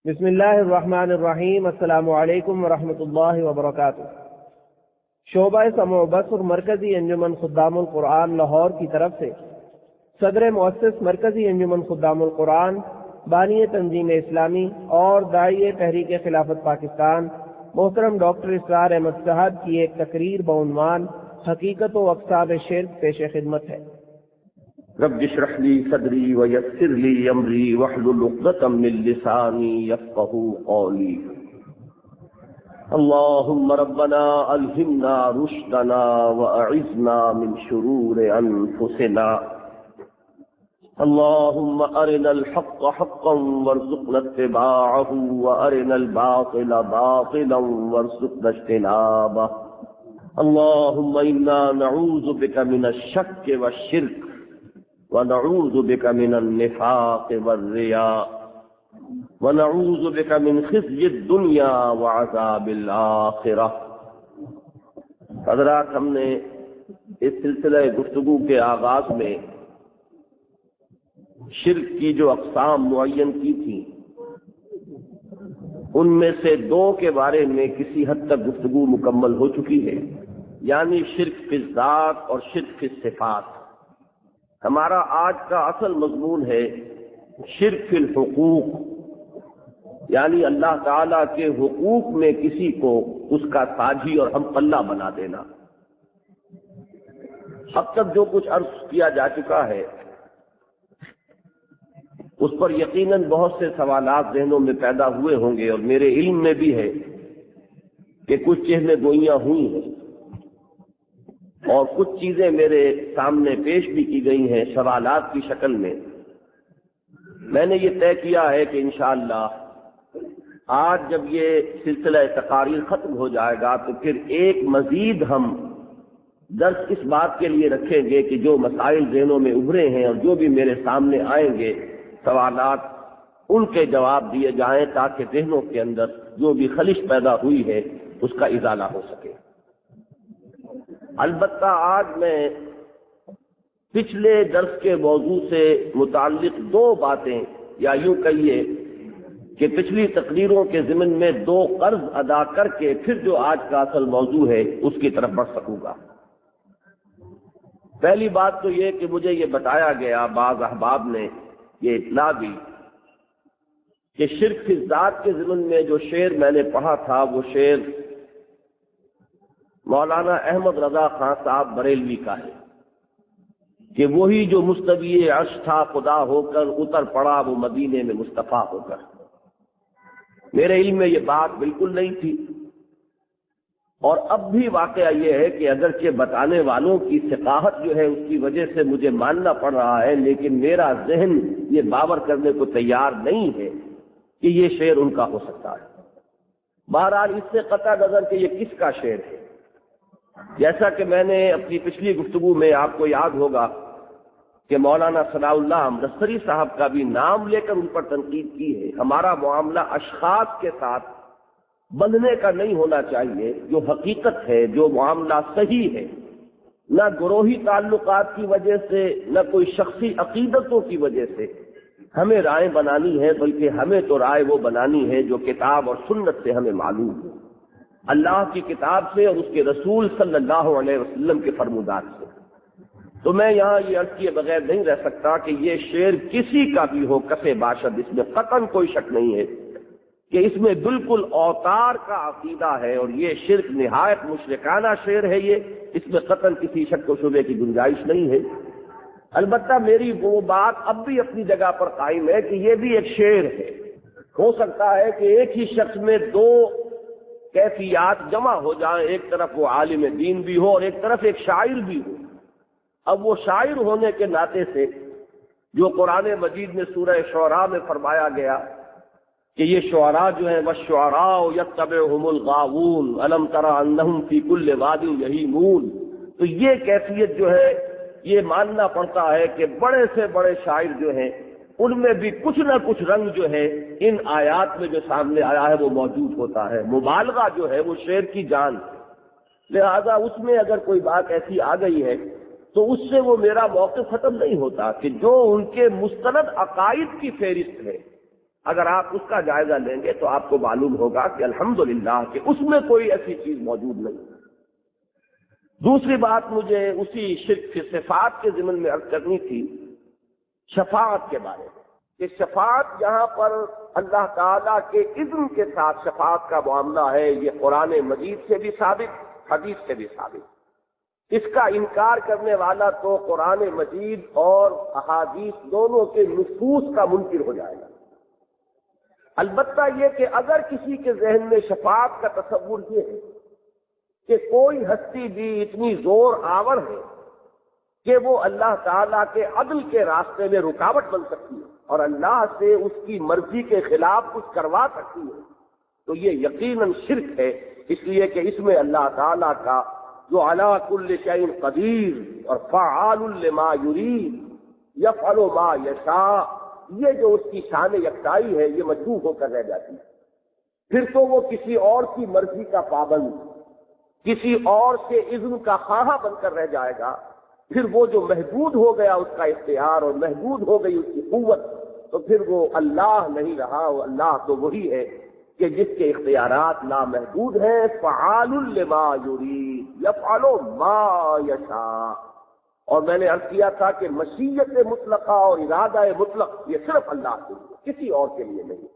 بسم اللہ الرحمن الرحیم۔ السلام علیکم ورحمۃ اللہ وبرکاتہ۔ شعبہ سمع و بصر مرکزی انجمن خدام القرآن لاہور کی طرف سے صدر مؤسس مرکزی انجمن خدام القرآن، بانی تنظیم اسلامی اور داعی تحریک خلافت پاکستان محترم ڈاکٹر اسرار احمد صاحب کی ایک تقریر بعنوان حقیقت و اقسام شرک پیش خدمت ہے۔ رب اشرح لي صدري ويسر لي امري واحلل عقدة من لساني يفقهوا قولي اللهم ربنا الهمنا رشدنا واعذنا من شرور انفسنا اللهم ارنا الحق حقا وارزقنا اتباعه وارنا الباطل باطلا وارزقنا اجتنابه اللهم انا نعوذ بك من الشك والشرك ونعوذ بك من النفاق والرياء ونعوذ بك من خزي الدنيا وعذاب الآخرة۔ حضرات، ہم نے اس سلسلہ گفتگو کے آغاز میں شرک کی جو اقسام معین کی تھی، ان میں سے دو کے بارے میں کسی حد تک گفتگو مکمل ہو چکی ہے، یعنی شرک فی الذات اور شرک فی الصفات۔ ہمارا آج کا اصل مضمون ہے شرک فی الحقوق، یعنی اللہ تعالی کے حقوق میں کسی کو اس کا ساجی اور ہم پلہ بنا دینا۔ اب تک جو کچھ عرض کیا جا چکا ہے اس پر یقیناً بہت سے سوالات ذہنوں میں پیدا ہوئے ہوں گے، اور میرے علم میں بھی ہے کہ کچھ چہنے گوئیاں ہوئی ہیں اور کچھ چیزیں میرے سامنے پیش بھی کی گئی ہیں سوالات کی شکل میں۔ میں نے یہ طے کیا ہے کہ انشاءاللہ آج جب یہ سلسلہ تقاریر ختم ہو جائے گا تو پھر ایک مزید ہم درس اس بات کے لیے رکھیں گے کہ جو مسائل ذہنوں میں ابھرے ہیں اور جو بھی میرے سامنے آئیں گے سوالات، ان کے جواب دیے جائیں تاکہ ذہنوں کے اندر جو بھی خلش پیدا ہوئی ہے اس کا ازالہ ہو سکے۔ البتہ آج میں پچھلے درس کے موضوع سے متعلق دو باتیں، یا یوں کہیے کہ پچھلی تقریروں کے ضمن میں دو قرض ادا کر کے پھر جو آج کا اصل موضوع ہے اس کی طرف بڑھ سکوں گا۔ پہلی بات تو یہ کہ مجھے یہ بتایا گیا، بعض احباب نے یہ اطلاع دی کہ شرک فی الذات کے ضمن میں جو شعر میں نے پڑھا تھا وہ شعر مولانا احمد رضا خان صاحب بریلوی کا ہے کہ وہی جو مستوی عرش تھا خدا ہو کر اتر پڑا وہ مدینے میں مصطفیٰ ہو کر۔ میرے علم میں یہ بات بالکل نہیں تھی، اور اب بھی واقعہ یہ ہے کہ اگرچہ بتانے والوں کی ثقافت جو ہے اس کی وجہ سے مجھے ماننا پڑ رہا ہے، لیکن میرا ذہن یہ باور کرنے کو تیار نہیں ہے کہ یہ شعر ان کا ہو سکتا ہے۔ بہرحال اس سے قطع نظر کہ یہ کس کا شعر ہے، جیسا کہ میں نے اپنی پچھلی گفتگو میں آپ کو یاد ہوگا کہ مولانا ثناء اللہ امرتسری صاحب کا بھی نام لے کر ان پر تنقید کی ہے۔ ہمارا معاملہ اشخاص کے ساتھ بندھنے کا نہیں ہونا چاہیے، جو حقیقت ہے، جو معاملہ صحیح ہے، نہ گروہی تعلقات کی وجہ سے نہ کوئی شخصی عقیدتوں کی وجہ سے ہمیں رائے بنانی ہے، بلکہ ہمیں تو رائے وہ بنانی ہے جو کتاب اور سنت سے ہمیں معلوم ہے، اللہ کی کتاب سے اور اس کے رسول صلی اللہ علیہ وسلم کے فرمودات سے۔ تو میں یہاں یہ عرض کیے بغیر نہیں رہ سکتا کہ یہ شعر کسی کا بھی ہو کسے باشد، اس میں قطعاً کوئی شک نہیں ہے کہ اس میں بالکل اوتار کا عقیدہ ہے، اور یہ شرک نہایت مشرکانہ شعر ہے، یہ اس میں قطعاً کسی شک و شبے کی گنجائش نہیں ہے۔ البتہ میری وہ بات اب بھی اپنی جگہ پر قائم ہے کہ یہ بھی ایک شعر ہے۔ ہو سکتا ہے کہ ایک ہی شخص میں دو کیفیات جمع ہو جائیں، ایک طرف وہ عالم دین بھی ہو اور ایک طرف ایک شاعر بھی ہو۔ اب وہ شاعر ہونے کے ناطے سے جو قرآن مجید میں سورہ شعراء میں فرمایا گیا کہ یہ شعراء جو ہیں وَالشُّعَرَاءُ يَتَّبِعُهُمُ الْغَاوُونَ أَلَمْ تَرَ أَنَّهُمْ فِي كُلِّ وَادٍ يَهِيمُونَ، تو یہ کیفیت جو ہے یہ ماننا پڑتا ہے کہ بڑے سے بڑے شاعر جو ہیں ان میں بھی کچھ نہ کچھ رنگ جو ہے ان آیات میں جو سامنے آیا ہے وہ موجود ہوتا ہے۔ مبالغہ جو ہے وہ شعر کی جان، لہذا اس میں اگر کوئی بات ایسی آ گئی ہے تو اس سے وہ میرا موقف ختم نہیں ہوتا کہ جو ان کے مستند عقائد کی فہرست ہے، اگر آپ اس کا جائزہ لیں گے تو آپ کو معلوم ہوگا کہ الحمدللہ کہ اس میں کوئی ایسی چیز موجود نہیں۔ دوسری بات مجھے اسی شرک فی صفات کے ضمن میں عرض کرنی تھی، شفاعت کے بارے میں، کہ شفاعت یہاں پر اللہ تعالیٰ کے اذن کے ساتھ شفاعت کا معاملہ ہے، یہ قرآن مجید سے بھی ثابت، حدیث سے بھی ثابت۔ اس کا انکار کرنے والا تو قرآن مجید اور احادیث دونوں کے نصوص کا منکر ہو جائے گا۔ البتہ یہ کہ اگر کسی کے ذہن میں شفاعت کا تصور یہ ہے کہ کوئی ہستی بھی اتنی زور آور ہے کہ وہ اللہ تعالیٰ کے عدل کے راستے میں رکاوٹ بن سکتی ہے اور اللہ سے اس کی مرضی کے خلاف کچھ کروا سکتی ہے، تو یہ یقیناً شرک ہے، اس لیے کہ اس میں اللہ تعالیٰ کا جو علی کل شیء قدیر اور فعال لما یرید یفعل ما یشاء، یہ جو اس کی شان یکتائی ہے یہ مجروح ہو کر رہ جاتی ہے۔ پھر تو وہ کسی اور کی مرضی کا پابند، کسی اور سے اذن کا خواہاں بن کر رہ جائے گا۔ پھر وہ جو محدود ہو گیا اس کا اختیار اور محدود ہو گئی اس کی قوت، تو پھر وہ اللہ نہیں رہا، وہ اللہ تو وہی ہے کہ جس کے اختیارات لامحدود ہیں، فعال لما یرید یفعل ما یشاء۔ اور میں نے عرض کیا تھا کہ مشیت مطلقہ اور ارادہ مطلق یہ صرف اللہ کے لیے، کسی اور کے لیے نہیں۔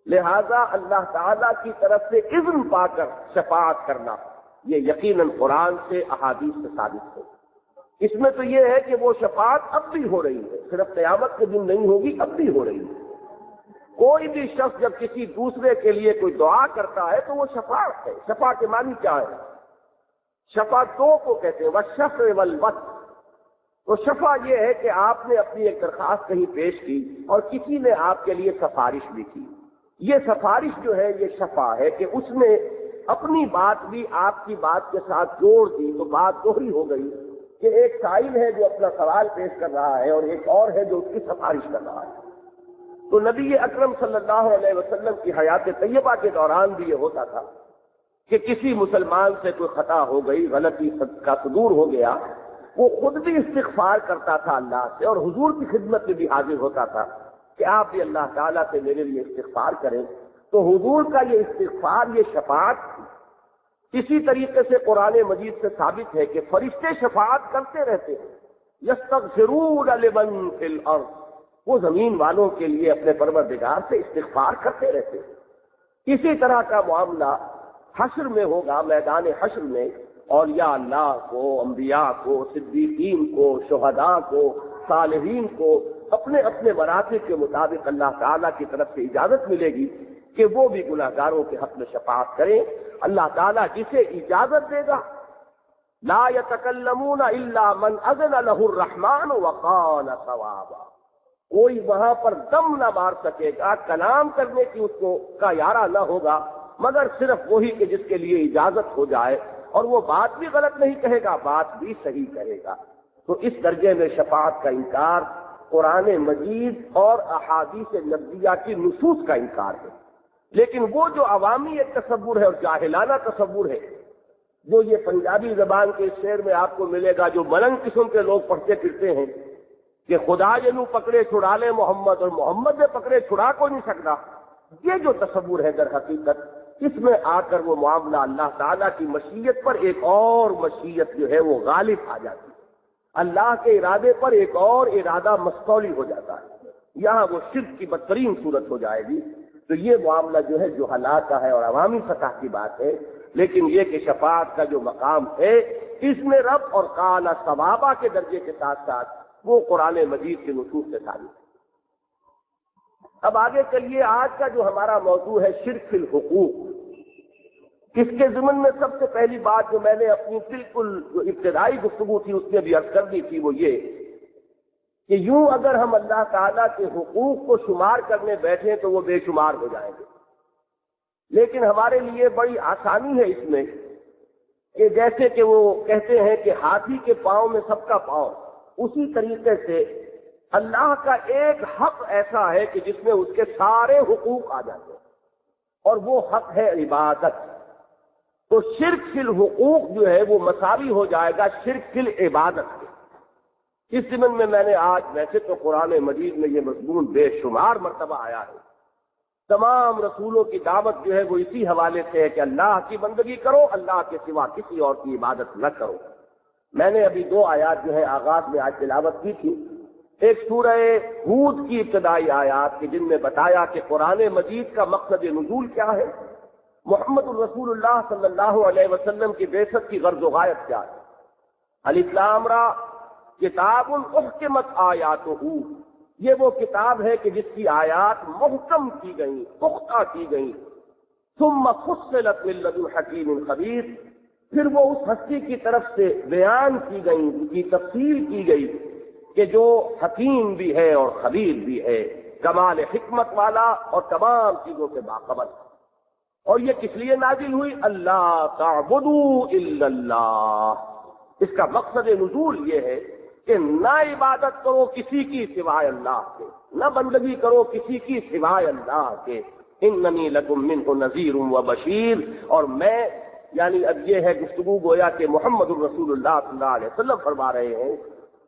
لہذا اللہ تعالیٰ کی طرف سے اذن پا کر شفاعت کرنا یہ یقیناً قرآن سے احادیث سے ثابت ہے۔ اس میں تو یہ ہے کہ وہ شفاعت اب بھی ہو رہی ہے، صرف قیامت کے دن نہیں ہوگی، اب بھی ہو رہی ہے۔ کوئی بھی شخص جب کسی دوسرے کے لیے کوئی دعا کرتا ہے تو وہ شفاعت ہے۔ شفاعت کے معنی کیا ہے؟ شفاعت دو کو کہتے ہیں، والشفع والوصف۔ تو شفا یہ ہے کہ آپ نے اپنی ایک درخواست کہیں پیش کی اور کسی نے آپ کے لیے سفارش بھی کی، یہ سفارش جو ہے یہ شفا ہے کہ اس نے اپنی بات بھی آپ کی بات کے ساتھ جوڑ دی، تو بات دوہری ہو گئی کہ ایک سائل ہے جو اپنا سوال پیش کر رہا ہے اور ایک اور ہے جو اس کی سفارش کر رہا ہے۔ تو نبی اکرم صلی اللہ علیہ وسلم کی حیات طیبہ کے دوران بھی یہ ہوتا تھا کہ کسی مسلمان سے کوئی خطا ہو گئی، غلطی کا صدور ہو گیا، وہ خود بھی استغفار کرتا تھا اللہ سے اور حضور کی خدمت میں بھی حاضر ہوتا تھا کہ آپ بھی اللہ تعالیٰ سے میرے لیے استغفار کریں۔ تو حضور کا یہ استغفار یہ شفاعت تھی۔ اسی طریقے سے قرآن مجید سے ثابت ہے کہ فرشتے شفاعت کرتے رہتے ہیں، یستغفرون لمن فی الارض، وہ زمین والوں کے لیے اپنے پروردگار سے استغفار کرتے رہتے ہیں۔ اسی طرح کا معاملہ حشر میں ہوگا، میدان حشر میں اولیاء اللہ کو، انبیاء کو، صدیقین کو، شہداء کو، صالحین کو اپنے اپنے مراتب کے مطابق اللہ تعالیٰ کی طرف سے اجازت ملے گی کہ وہ بھی گناہگاروں کے حق میں شفاعت کریں۔ اللہ تعالیٰ جسے اجازت دے گا، لا يتکلمون الا من اذن له الرحمن وقال صوابا، کوئی وہاں پر دم نہ مار سکے گا، کلام کرنے کی اس کو کا یارہ نہ ہوگا، مگر صرف وہی کہ جس کے لیے اجازت ہو جائے، اور وہ بات بھی غلط نہیں کہے گا، بات بھی صحیح کہے گا۔ تو اس درجے میں شفاعت کا انکار قرآن مجید اور احادیث نبویہ کی نصوص کا انکار ہے۔ لیکن وہ جو عوامی ایک تصور ہے اور جاہلانہ تصور ہے، جو یہ پنجابی زبان کے اس شعر میں آپ کو ملے گا، جو ملنگ قسم کے لوگ پڑھتے پھرتے ہیں کہ خدا جنو پکڑے چھڑا لے محمد، اور محمد نے پکڑے چھڑا کو نہیں سکتا، یہ جو تصور ہے در حقیقت اس میں آ کر وہ معاملہ اللہ تعالیٰ کی مشیت پر ایک اور مشیت جو ہے وہ غالب آ جاتی ہے، اللہ کے ارادے پر ایک اور ارادہ مستولی ہو جاتا ہے، یہاں وہ شرک کی بدترین صورت ہو جائے گی۔ تو یہ معاملہ جو ہے جہلاء کا ہے اور عوامی سطح کی بات ہے، لیکن یہ کہ شفاعت کا جو مقام ہے اس میں رب اور قال ثوابا کے درجے کے ساتھ ساتھ وہ قرآن مجید کے نصوص سے ثابت ہے۔ اب آگے چلیے، آج کا جو ہمارا موضوع ہے شرک فی الحقوق، اس کے ضمن میں سب سے پہلی بات جو میں نے اپنی بالکل جو ابتدائی گفتگو تھی اس میں بھی عرض کر دی تھی، وہ یہ کہ یوں اگر ہم اللہ تعالیٰ کے حقوق کو شمار کرنے بیٹھیں تو وہ بے شمار ہو جائیں گے، لیکن ہمارے لیے بڑی آسانی ہے اس میں کہ جیسے کہ وہ کہتے ہیں کہ ہاتھی کے پاؤں میں سب کا پاؤں، اسی طریقے سے اللہ کا ایک حق ایسا ہے کہ جس میں اس کے سارے حقوق آ جاتے ہیں، اور وہ حق ہے عبادت۔ تو شرک فی الحقوق جو ہے وہ مساوی ہو جائے گا شرک فی العبادت کے۔ اس ضمن میں نے آج ویسے تو قرآن مجید میں یہ مضمون بے شمار مرتبہ آیا ہے، تمام رسولوں کی دعوت جو ہے وہ اسی حوالے سے ہے کہ اللہ کی بندگی کرو، اللہ کے سوا کسی اور کی عبادت نہ کرو۔ میں نے ابھی 2 آیات جو ہے آغاز میں آج تلاوت کی تھی، ایک سورہ ہود کی ابتدائی آیات کہ جن میں بتایا کہ قرآن مجید کا مقصد نزول کیا ہے، محمد الرسول اللہ صلی اللہ علیہ وسلم کی بعثت کی غرض و غایت کیا ہے۔ الف لام را کتاب احکمت آیاتہ، یہ وہ کتاب ہے کہ جس کی آیات محکم کی گئیں، پختہ کی گئیں۔ ثم فصلت من لدن حکیم خبیر، پھر وہ اس ہستی کی طرف سے بیان کی گئیں، ان کی تفصیل کی گئی کہ جو حکیم بھی ہے اور خبیر بھی ہے، کمال حکمت والا اور تمام چیزوں سے باخبر۔ اور یہ کس لیے نازل ہوئی؟ اللہ تعبدوا الا اللہ، اس کا مقصد نزول یہ ہے کہ نہ عبادت کرو کسی کی سوائے اللہ کے، نہ بندگی کرو کسی کی سوائے اللہ کے۔ اننی لکم منہ نذیر و بشیر، اور میں، یعنی اب یہ ہے گفتگو گویا کہ محمد الرسول اللہ صلی اللہ علیہ وسلم فرما رہے ہیں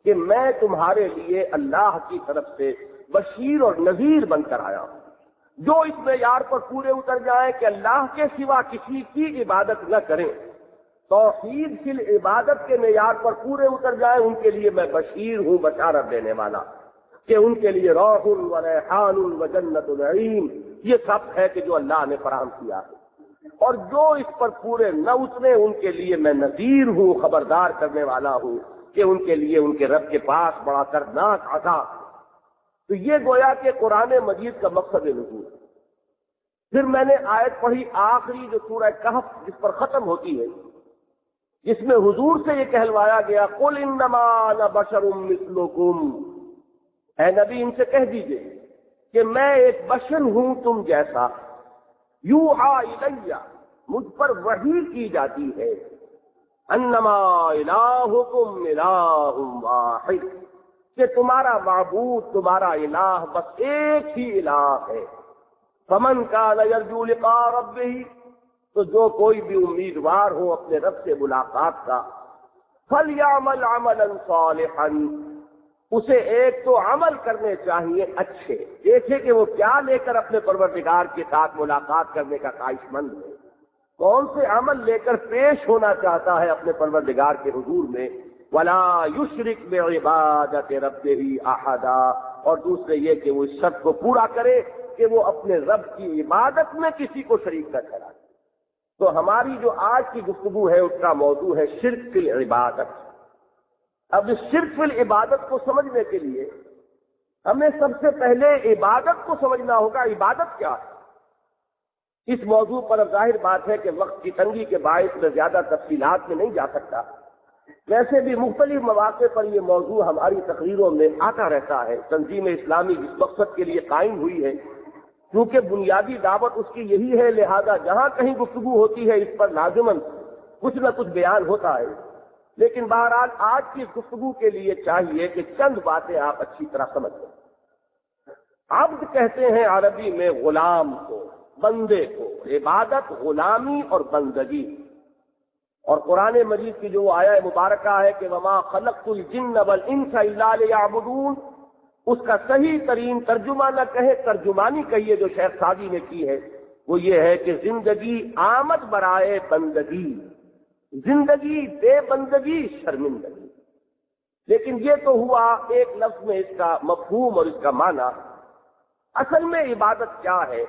کہ میں تمہارے لیے اللہ کی طرف سے بشیر اور نذیر بن کر آیا ہوں۔ جو اس معیار پر پورے اتر جائیں کہ اللہ کے سوا کسی کی عبادت نہ کریں، توحید فی العبادت کے معیار پر پورے اتر جائیں، ان کے لیے میں بشیر ہوں، بشارت دینے والا، کہ ان کے لیے روح و ریحان و جنت نعیم، یہ سب ہے کہ جو اللہ نے فراہم کیا ہے۔ اور جو اس پر پورے نہ اترے ان کے لیے میں نذیر ہوں، خبردار کرنے والا ہوں کہ ان کے لیے ان کے رب کے پاس بڑا دردناک عذاب۔ تو یہ گویا کہ قرآن مجید کا مقصد نزول۔ پھر میں نے آیت پڑھی آخری جو سورہ کہف جس پر ختم ہوتی ہے، جس میں حضور سے یہ کہلوایا گیا قل انما انا بشر مثلکم، اے نبی ان سے کہہ دیجئے کہ میں ایک بشر ہوں تم جیسا، یوحی الی، مجھ پر وحی کی جاتی ہے، انما الہکم الہ واحد، کہ تمہارا معبود، تمہارا الہ بس ایک ہی الہ ہے۔ فمن کان یرجو لقاء ربہ، تو جو کوئی بھی امیدوار ہو اپنے رب سے ملاقات کا، فلیعمل عملا صالحا، اسے ایک تو عمل کرنے چاہیے اچھے، دیکھے کہ وہ کیا لے کر اپنے پروردگار کے ساتھ ملاقات کرنے کا خواہش مند ہے، کون سے عمل لے کر پیش ہونا چاہتا ہے اپنے پروردگار کے حضور میں، ولا یشرک بعبادت ربہ احدا، اور دوسرے یہ کہ وہ اس شرط کو پورا کرے کہ وہ اپنے رب کی عبادت میں کسی کو شریک نہ ٹھہرائے۔ تو ہماری جو آج کی گفتگو ہے اس کا موضوع ہے شرک فی العبادت۔ اب اس شرک فی العبادت کو سمجھنے کے لیے ہمیں سب سے پہلے عبادت کو سمجھنا ہوگا، عبادت کیا ہے۔ اس موضوع پر اب ظاہر بات ہے کہ وقت کی تنگی کے باعث میں زیادہ تفصیلات میں نہیں جا سکتا، ویسے بھی مختلف مواقع پر یہ موضوع ہماری تقریروں میں آتا رہتا ہے۔ تنظیم اسلامی جس مقصد کے لیے قائم ہوئی ہے، کیونکہ بنیادی دعوت اس کی یہی ہے، لہذا جہاں کہیں گفتگو ہوتی ہے اس پر لازماً کچھ نہ کچھ بیان ہوتا ہے، لیکن بہرحال آج کی اس گفتگو کے لیے چاہیے کہ چند باتیں آپ اچھی طرح سمجھ لیں۔ عبد کہتے ہیں عربی میں غلام کو، بندے کو، عبادت غلامی اور بندگی۔ اور قرآن مجید کی جو آیہ مبارکہ ہے کہ وما خلقت الجن والانس الا لیعبدون، اس کا صحیح ترین ترجمہ نہ کہے، ترجمانی کہیے جو شیخ سعدی نے کی ہے، وہ یہ ہے کہ زندگی آمد برائے بندگی، زندگی بے بندگی شرمندگی۔ لیکن یہ تو ہوا ایک لفظ میں اس کا مفہوم اور اس کا معنی۔ اصل میں عبادت کیا ہے،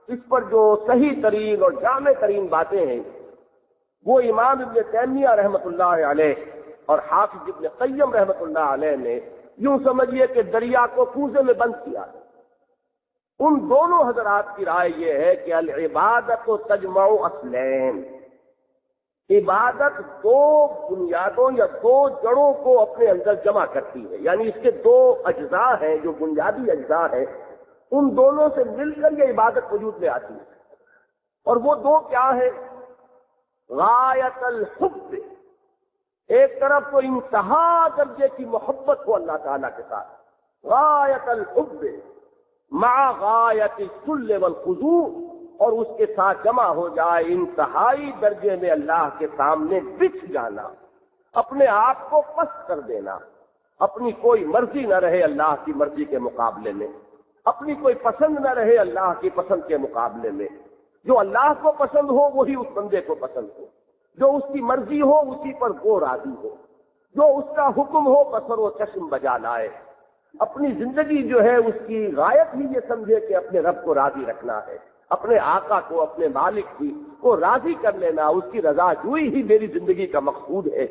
اس پر جو صحیح ترین اور جامع ترین باتیں ہیں وہ امام ابن تیمیہ رحمۃ اللہ علیہ اور حافظ ابن قیم رحمۃ اللہ علیہ نے یوں سمجھیے کہ دریا کو کوزے میں بند کیا۔ ان دونوں حضرات کی رائے یہ ہے کہ العبادت تجمع اصلین، عبادت دو بنیادوں یا دو جڑوں کو اپنے اندر جمع کرتی ہے، یعنی اس کے دو اجزاء ہیں جو بنیادی اجزاء ہیں، ان دونوں سے مل کر یہ عبادت وجود میں آتی ہے۔ اور وہ دو کیا ہے؟ غایت الحب، ایک طرف تو انتہا درجے کی محبت ہو اللہ تعالیٰ کے ساتھ، غایت الحب مع غایت الذل والخضوع، اور اس کے ساتھ جمع ہو جائے انتہائی درجے میں اللہ کے سامنے بچھ جانا، اپنے آپ کو پست کر دینا، اپنی کوئی مرضی نہ رہے اللہ کی مرضی کے مقابلے میں، اپنی کوئی پسند نہ رہے اللہ کی پسند کے مقابلے میں. جو اللہ کو پسند ہو وہی اس بندے کو پسند ہو، جو اس کی مرضی ہو اسی پر وہ راضی ہو، جو اس کا حکم ہو بصر و چشم بجا لائے. اپنی زندگی جو ہے اس کی غایت ہی یہ سمجھے کہ اپنے رب کو راضی رکھنا ہے، اپنے آقا کو، اپنے مالک کو راضی کر لینا، اس کی رضا جوئی ہی میری زندگی کا مقصود ہے.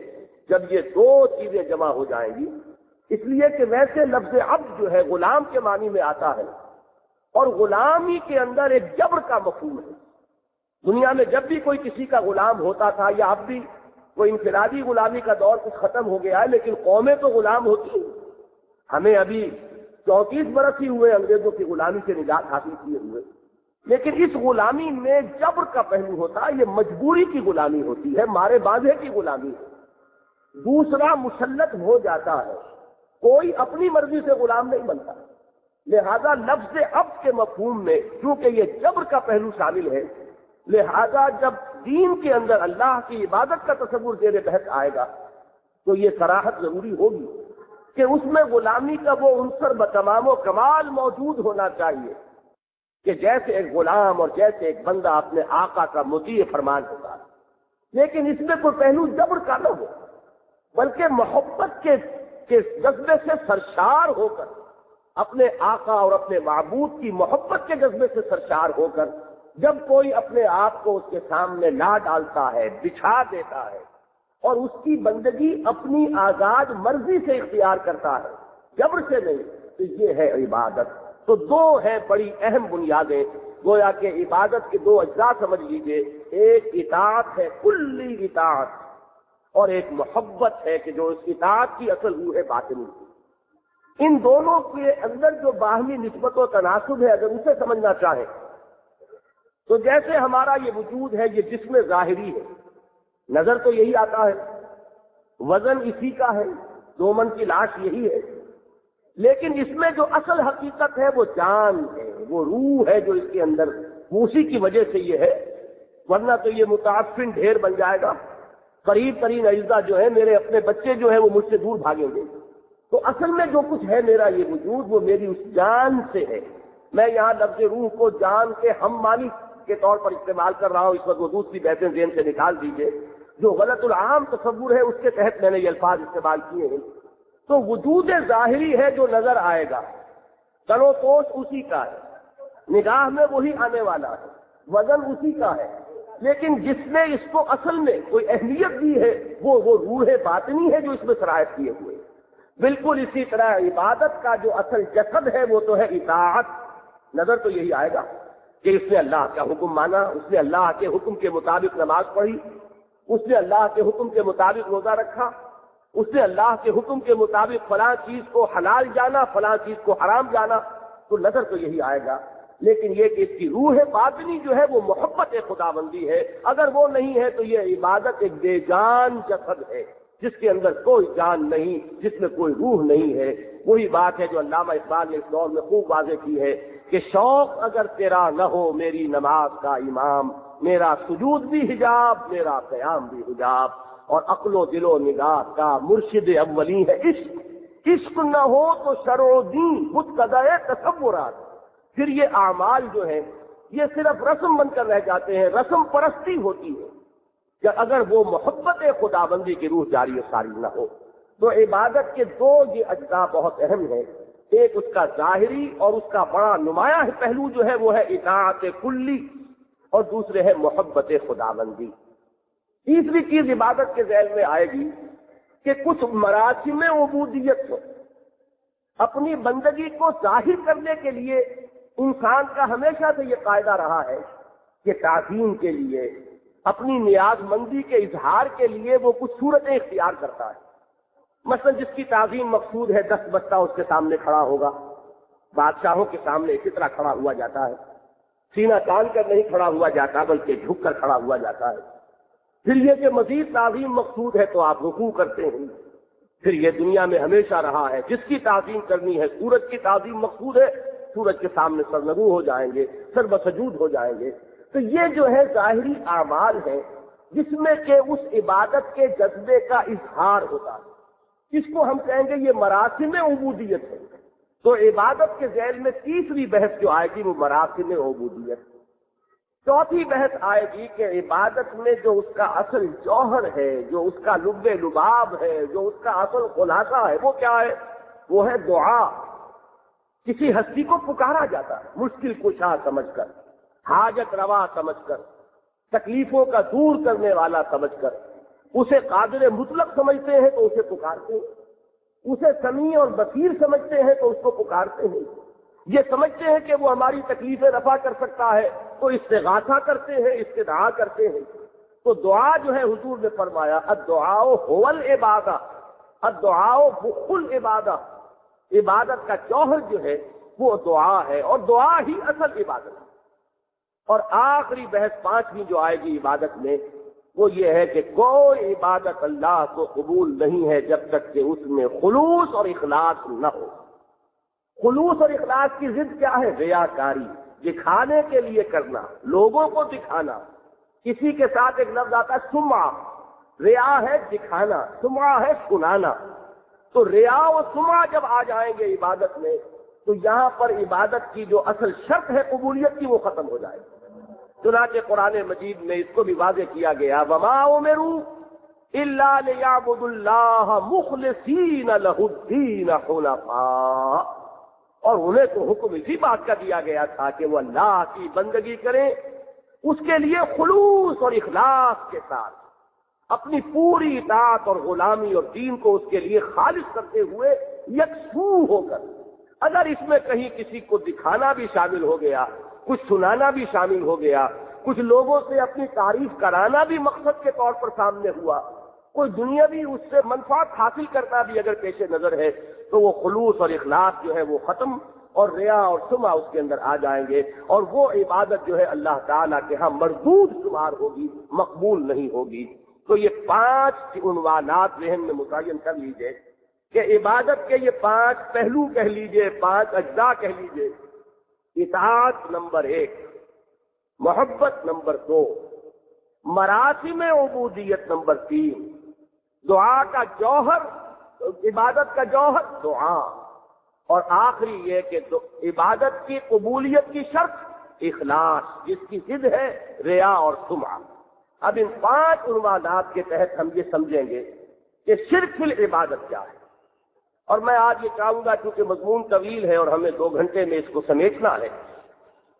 جب یہ دو چیزیں جمع ہو جائیں گی، اس لیے کہ ویسے لفظ عبد جو ہے غلام کے معنی میں آتا ہے، اور غلامی کے اندر ایک جبر کا مفہوم ہے. دنیا میں جب بھی کوئی کسی کا غلام ہوتا تھا، یا اب بھی کوئی انفرادی غلامی کا دور کچھ ختم ہو گیا ہے، لیکن قومیں تو غلام ہوتی ہیں. ہمیں ابھی 34 برس ہی ہوئے انگریزوں کی غلامی سے نجات حاصل کیے ہوئے، لیکن اس غلامی میں جبر کا پہلو ہوتا ہے. یہ مجبوری کی غلامی ہوتی ہے، مارے باندھے کی غلامی ہے. دوسرا مسلط ہو جاتا ہے، کوئی اپنی مرضی سے غلام نہیں بنتا. لہذا لفظ عبد کے مفہوم میں چونکہ یہ جبر کا پہلو شامل ہے، لہذا جب دین کے اندر اللہ کی عبادت کا تصور زیر بحث آئے گا تو یہ صراحت ضروری ہوگی کہ اس میں غلامی کا وہ عنصر بتمام و کمال موجود ہونا چاہیے کہ جیسے ایک غلام اور جیسے ایک بندہ اپنے آقا کا مطیع فرمان ہوگا، لیکن اس میں کوئی پہلو جبر کا نہ ہو، بلکہ محبت کے جذبے سے سرشار ہو کر، اپنے آقا اور اپنے معبود کی محبت کے جذبے سے سرشار ہو کر جب کوئی اپنے آپ کو اس کے سامنے لا ڈالتا ہے، بچھا دیتا ہے، اور اس کی بندگی اپنی آزاد مرضی سے اختیار کرتا ہے، جبر سے نہیں، تو یہ ہے عبادت. تو دو ہیں بڑی اہم بنیادیں، گویا کہ عبادت کے دو اجزاء سمجھ لیجئے. ایک اطاعت ہے، کلی اطاعت، اور ایک محبت ہے کہ جو اس اطاعت کی اصل روح ہے باطنی. ان دونوں کے اندر جو باہمی نسبت و تناسب ہے، اگر اسے سمجھنا چاہیں تو جیسے ہمارا یہ وجود ہے یہ جسم ظاہری ہے، نظر تو یہی آتا ہے، وزن اسی کا ہے، 2 من کی لاش یہی ہے، لیکن اس میں جو اصل حقیقت ہے وہ جان ہے، وہ روح ہے جو اس کے اندر، اسی کی وجہ سے یہ ہے، ورنہ تو یہ متعفن ڈھیر بن جائے گا. قریب ترین اجزاء جو ہے، میرے اپنے بچے جو ہیں وہ مجھ سے دور بھاگیں گے. تو اصل میں جو کچھ ہے میرا یہ وجود وہ میری اس جان سے ہے. میں یہاں لفظ روح کو جان کے ہم مانی کے طور پر استعمال کر رہا ہوں، اس وقت وہ دوسری بحثیں ذہن سے نکال دیجئے. جو غلط العام تصور ہے اس کے تحت میں نے یہ الفاظ استعمال کیے ہیں. تو وجود ظاہری ہے جو نظر آئے گا، تنو توش اسی کا ہے، نگاہ میں وہی آنے والا ہے، وزن اسی کا ہے، لیکن جس نے اس کو اصل میں کوئی اہمیت دی ہے وہ روح باطنی ہے جو اس میں سرایت کیے ہوئے. بالکل اسی طرح عبادت کا جو اصل جسد ہے وہ تو ہے اطاعت. نظر تو یہی آئے گا کہ اس نے اللہ کا حکم مانا، اس نے اللہ کے حکم کے مطابق نماز پڑھی، اس نے اللہ کے حکم کے مطابق روزہ رکھا، اس نے اللہ کے حکم کے مطابق فلاں چیز کو حلال جانا، فلاں چیز کو حرام جانا. تو نظر تو یہی آئے گا، لیکن یہ کہ اس کی روح باطنی جو ہے وہ محبت خداوندی ہے. اگر وہ نہیں ہے تو یہ عبادت ایک بے جان جسد ہے جس کے اندر کوئی جان نہیں، جس میں کوئی روح نہیں ہے. وہی بات ہے جو علامہ اقبال نے اس دور میں خوب واضح کی ہے کہ شوق اگر تیرا نہ ہو میری نماز کا امام، میرا سجود بھی حجاب، میرا قیام بھی حجاب، اور عقل و دل و نگاہ کا مرشد اولی ہے عشق. عشق نہ ہو تو شرع و دین متقدع تصورات. پھر یہ اعمال جو ہیں یہ صرف رسم بن کر رہ جاتے ہیں، رسم پرستی ہوتی ہے کہ اگر وہ محبت خداوندی کی روح جاری و ساری نہ ہو. تو عبادت کے دو یہ اجزاء بہت اہم ہیں. ایک اس کا ظاہری اور اس کا بڑا نمایاں پہلو جو ہے وہ ہے اطاعت کلی، اور دوسرے ہے محبت خداوندی. تیسری چیز عبادت کے ذیل میں آئے گی کہ کچھ مراسم عبودیت ہو. اپنی بندگی کو ظاہر کرنے کے لیے انسان کا ہمیشہ سے یہ قاعدہ رہا ہے کہ تعظیم کے لیے، اپنی نیاز مندی کے اظہار کے لیے وہ کچھ صورتیں اختیار کرتا ہے. مثلا جس کی تعظیم مقصود ہے 10 بستہ اس کے سامنے کھڑا ہوگا، بادشاہوں کے سامنے اسی طرح کھڑا ہوا جاتا ہے، سینہ تان کر نہیں کھڑا ہوا جاتا بلکہ جھک کر کھڑا ہوا جاتا ہے. پھر یہ کہ مزید تعظیم مقصود ہے تو آپ رکوع کرتے ہیں. پھر یہ دنیا میں ہمیشہ رہا ہے جس کی تعظیم کرنی ہے، سورج کی تعظیم مقصود ہے، سورج کے سامنے سرنگو ہو جائیں گے، سر بسجود ہو جائیں گے. تو یہ جو ہے ظاہری اعمال ہیں جس میں کہ اس عبادت کے جذبے کا اظہار ہوتا ہے. اس کو ہم کہیں گے یہ مراسم عبودیت ہے. تو عبادت کے ذیل میں تیسری بحث جو آئے گی وہ مراتب عبودیت، چوتھی بحث آئے گی کہ عبادت میں جو اس کا اصل جوہر ہے، جو اس کا لب لباب ہے، جو اس کا اصل خلاصہ ہے، وہ کیا ہے؟ وہ ہے دعا۔ کسی ہستی کو پکارا جاتا ہے مشکل کشا سمجھ کر، حاجت روا سمجھ کر، تکلیفوں کا دور کرنے والا سمجھ کر، اسے قادر مطلق سمجھتے ہیں تو اسے پکارتے ہیں، اسے سمیع اور بصیر سمجھتے ہیں تو اس کو پکارتے ہیں، یہ سمجھتے ہیں کہ وہ ہماری تکلیفیں رفع کر سکتا ہے تو استغاثہ کرتے ہیں، استدعا کرتے ہیں۔ تو دعا جو ہے حضور نے فرمایا الدعاء هو العبادہ، الدعاء مخ العبادہ، عبادت کا جوہر جو ہے وہ دعا ہے اور دعا ہی اصل عبادت ہے۔ اور آخری بحث پانچویں جو آئے گی عبادت میں وہ یہ ہے کہ کوئی عبادت اللہ کو قبول نہیں ہے جب تک کہ اس میں خلوص اور اخلاص نہ ہو۔ خلوص اور اخلاص کی ضد کیا ہے؟ ریاکاری، دکھانے کے لیے کرنا، لوگوں کو دکھانا۔ کسی کے ساتھ ایک لفظ آتا ہے سمعہ، ریا ہے دکھانا، سمعہ ہے سنانا۔ تو ریا و سمعہ جب آ جائیں گے عبادت میں تو یہاں پر عبادت کی جو اصل شرط ہے قبولیت کی وہ ختم ہو جائے گی۔ چنانچہ قرآن مجید میں اس کو بھی واضح کیا گیا وَمَا أُمِرُوا إِلَّا لِيَعْبُدُوا اللَّهَ مُخْلِصِينَ لَهُ الدِّينَ حُنَفَاءَ، اور انہیں تو حکم اسی بات کا دیا گیا تھا کہ وہ اللہ کی بندگی کریں اس کے لیے خلوص اور اخلاص کے ساتھ، اپنی پوری اطاعت اور غلامی اور دین کو اس کے لیے خالص کرتے ہوئے یکسو ہو کر۔ اگر اس میں کہیں کسی کو دکھانا بھی شامل ہو گیا، کچھ سنانا بھی شامل ہو گیا، کچھ لوگوں سے اپنی تعریف کرانا بھی مقصد کے طور پر سامنے ہوا، کوئی دنیاوی اس سے منفعت حاصل کرنا بھی اگر پیش نظر ہے تو وہ خلوص اور اخلاص جو ہے وہ ختم اور ریا اور سمعہ اس کے اندر آ جائیں گے، اور وہ عبادت جو ہے اللہ تعالیٰ کے ہاں مردود شمار ہوگی، مقبول نہیں ہوگی۔ تو یہ 5 عنوانات ذہن میں متعین کر لیجئے کہ عبادت کے یہ 5 پہلو کہہ لیجئے، 5 اجزاء کہہ لیجئے۔ اطاعت نمبر 1، محبت نمبر 2، مراسم عبودیت نمبر 3، دعا کا جوہر، عبادت کا جوہر دعا، اور آخری یہ کہ عبادت کی قبولیت کی شرط اخلاص، جس کی ضد ہے ریا اور سمعہ۔ اب ان 5 عنوانات کے تحت ہم یہ سمجھیں گے کہ شرک فی العبادت کیا ہے۔ اور میں آج یہ چاہوں گا چونکہ مضمون طویل ہے اور ہمیں 2 گھنٹے میں اس کو سمیٹنا ہے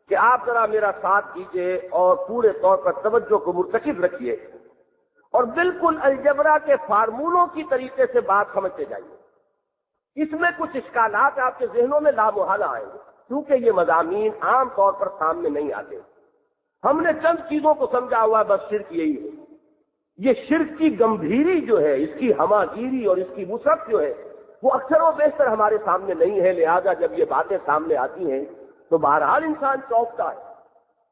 کہ آپ ذرا میرا ساتھ دیجیے اور پورے طور پر توجہ کو مرتکز رکھیے اور بالکل الجبرا کے فارمولوں کی طریقے سے بات سمجھتے جائیے۔ اس میں کچھ اشکالات آپ کے ذہنوں میں لامحالہ آئیں گے کیونکہ یہ مضامین عام طور پر سامنے نہیں آتے۔ ہم نے چند چیزوں کو سمجھا ہوا بس شرک یہی ہے۔ یہ شرک کی گمبھیری جو ہے، اس کی ہماگیری اور اس کی وسعت جو ہے وہ اکثر و بیشتر ہمارے سامنے نہیں ہے، لہذا جب یہ باتیں سامنے آتی ہیں تو بہرحال انسان چونکتا ہے۔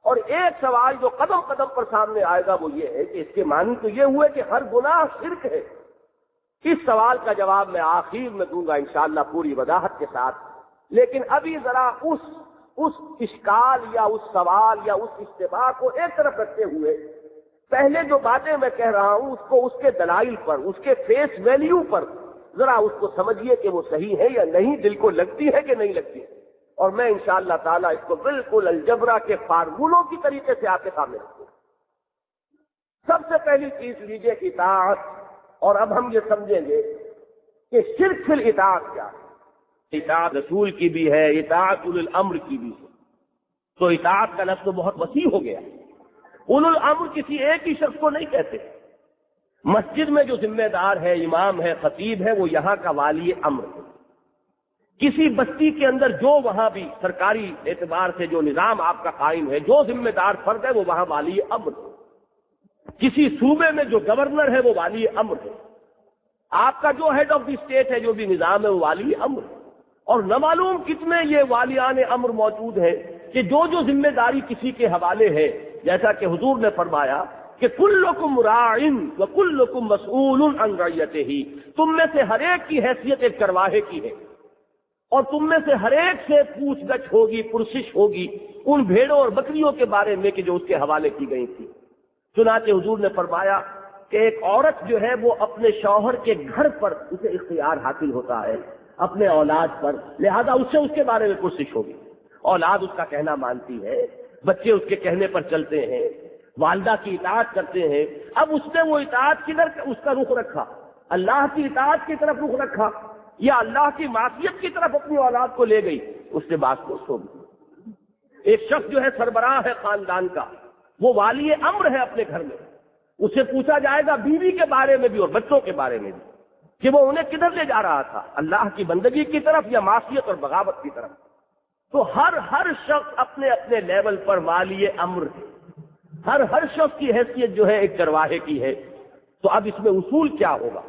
اور ایک سوال جو قدم قدم پر سامنے آئے گا وہ یہ ہے کہ اس کے معنی تو یہ ہوئے کہ ہر گناہ شرک ہے۔ اس سوال کا جواب میں آخر میں دوں گا انشاءاللہ پوری وضاحت کے ساتھ، لیکن ابھی ذرا اس اشکال یا اس سوال یا اس اشتباہ کو ایک طرف رکھتے ہوئے پہلے جو باتیں میں کہہ رہا ہوں اس کو اس کے دلائل پر، اس کے فیس ویلیو پر ذرا اس کو سمجھیے کہ وہ صحیح ہے یا نہیں، دل کو لگتی ہے کہ نہیں لگتی ہے، اور میں انشاءاللہ تعالیٰ اس کو بالکل الجبرا کے فارمولوں کی طریقے سے آپ کے سامنے رکھوں۔ سب سے پہلی چیز لیجئے اطاعت، اور اب ہم یہ سمجھیں گے کہ شرک فی الاطاعت کیا ہے۔ اطاعت رسول کی بھی ہے، اطاعت اولو الامر کی بھی ہے، تو اطاعت کا لفظ بہت وسیع ہو گیا۔ اولو الامر کسی ایک ہی شخص کو نہیں کہتے۔ مسجد میں جو ذمہ دار ہے، امام ہے، خطیب ہے، وہ یہاں کا والی امر ہے۔ کسی بستی کے اندر جو وہاں بھی سرکاری اعتبار سے جو نظام آپ کا قائم ہے، جو ذمہ دار فرد ہے وہ وہاں والی امر ہے۔ کسی صوبے میں جو گورنر ہے وہ والی امر ہے۔ آپ کا جو ہیڈ آف دی اسٹیٹ ہے، جو بھی نظام ہے، وہ والی امر ہے۔ اور نہ معلوم کتنے یہ والیان امر موجود ہیں کہ جو ذمہ داری کسی کے حوالے ہے، جیسا کہ حضور نے فرمایا کہ کلکم راعٍ وکلکم مسئول عن رعیتہ، تم میں سے ہر ایک کی حیثیت ایک چرواہے کی ہے اور تم میں سے ہر ایک سے پوچھ گچھ ہوگی، پرسش ہوگی ان بھیڑوں اور بکریوں کے بارے میں کہ جو اس کے حوالے کی گئی تھی۔ چنانچہ حضور نے فرمایا کہ ایک عورت جو ہے وہ اپنے شوہر کے گھر پر اسے اختیار حاصل ہوتا ہے، اپنے اولاد پر، لہذا اس سے اس کے بارے میں پرسش ہوگی۔ اولاد اس کا کہنا مانتی ہے، بچے اس کے کہنے پر چلتے ہیں، والدہ کی اطاعت کرتے ہیں۔ اب اس نے وہ اطاعت کدھر اس کا رخ رکھا؟ اللہ کی اطاعت کی طرف رخ رکھا یا اللہ کی معصیت کی طرف اپنی اولاد کو لے گئی؟ اس سے بات پرس ہوگی۔ ایک شخص جو ہے سربراہ ہے خاندان کا، وہ والی امر ہے اپنے گھر میں، اس سے پوچھا جائے گا بیوی کے بارے میں بھی اور بچوں کے بارے میں بھی کہ وہ انہیں کدھر لے جا رہا تھا، اللہ کی بندگی کی طرف یا معصیت اور بغاوت کی طرف؟ تو ہر شخص اپنے اپنے لیول پر والی امر ہے، ہر شخص کی حیثیت جو ہے ایک چرواہے کی ہے۔ تو اب اس میں اصول کیا ہوگا؟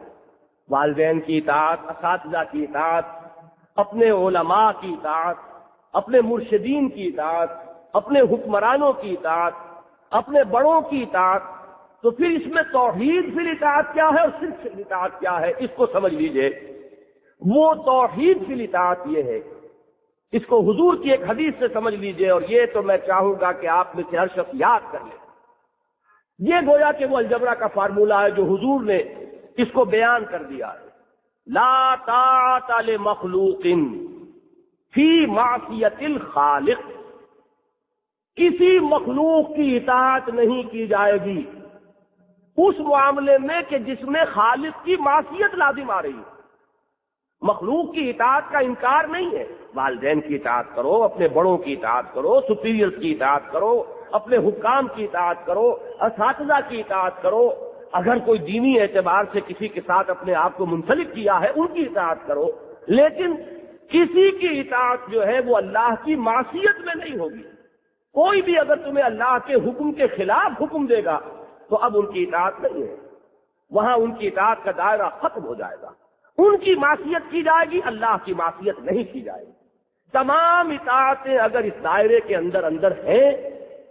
والدین کی اطاعت، اساتذہ کی اطاعت، اپنے علماء کی اطاعت، اپنے مرشدین کی اطاعت، اپنے حکمرانوں کی اطاعت، اپنے بڑوں کی اطاعت۔ تو پھر اس میں توحید فی الاطاعت کیا ہے اور شرک فی الاطاعت کیا ہے، اس کو سمجھ لیجئے۔ وہ توحید فی الاطاعت یہ ہے، اس کو حضور کی ایک حدیث سے سمجھ لیجئے، اور یہ تو میں چاہوں گا کہ آپ میں سے ہر شخص یاد کر لے۔ یہ گویا کہ وہ الجبرا کا فارمولہ ہے جو حضور نے اس کو بیان کر دیا ہے۔ لا طاعت لمخلوق فی معصیت الخالق، کسی مخلوق کی اطاعت نہیں کی جائے گی اس معاملے میں کہ جس میں خالق کی معصیت لازم آ رہی ہے۔ مخلوق کی اطاعت کا انکار نہیں ہے، والدین کی اطاعت کرو، اپنے بڑوں کی اطاعت کرو، سپیریئرز کی اطاعت کرو، اپنے حکام کی اطاعت کرو، اساتذہ کی اطاعت کرو، اگر کوئی دینی اعتبار سے کسی کے ساتھ اپنے آپ کو منسلک کیا ہے ان کی اطاعت کرو، لیکن کسی کی اطاعت جو ہے وہ اللہ کی معصیت میں نہیں ہوگی۔ کوئی بھی اگر تمہیں اللہ کے حکم کے خلاف حکم دے گا تو اب ان کی اطاعت نہیں ہے، وہاں ان کی اطاعت کا دائرہ ختم ہو جائے گا۔ ان کی معصیت کی جائے گی، اللہ کی معصیت نہیں کی جائے گی۔ تمام اطاعتیں اگر اس دائرے کے اندر ہیں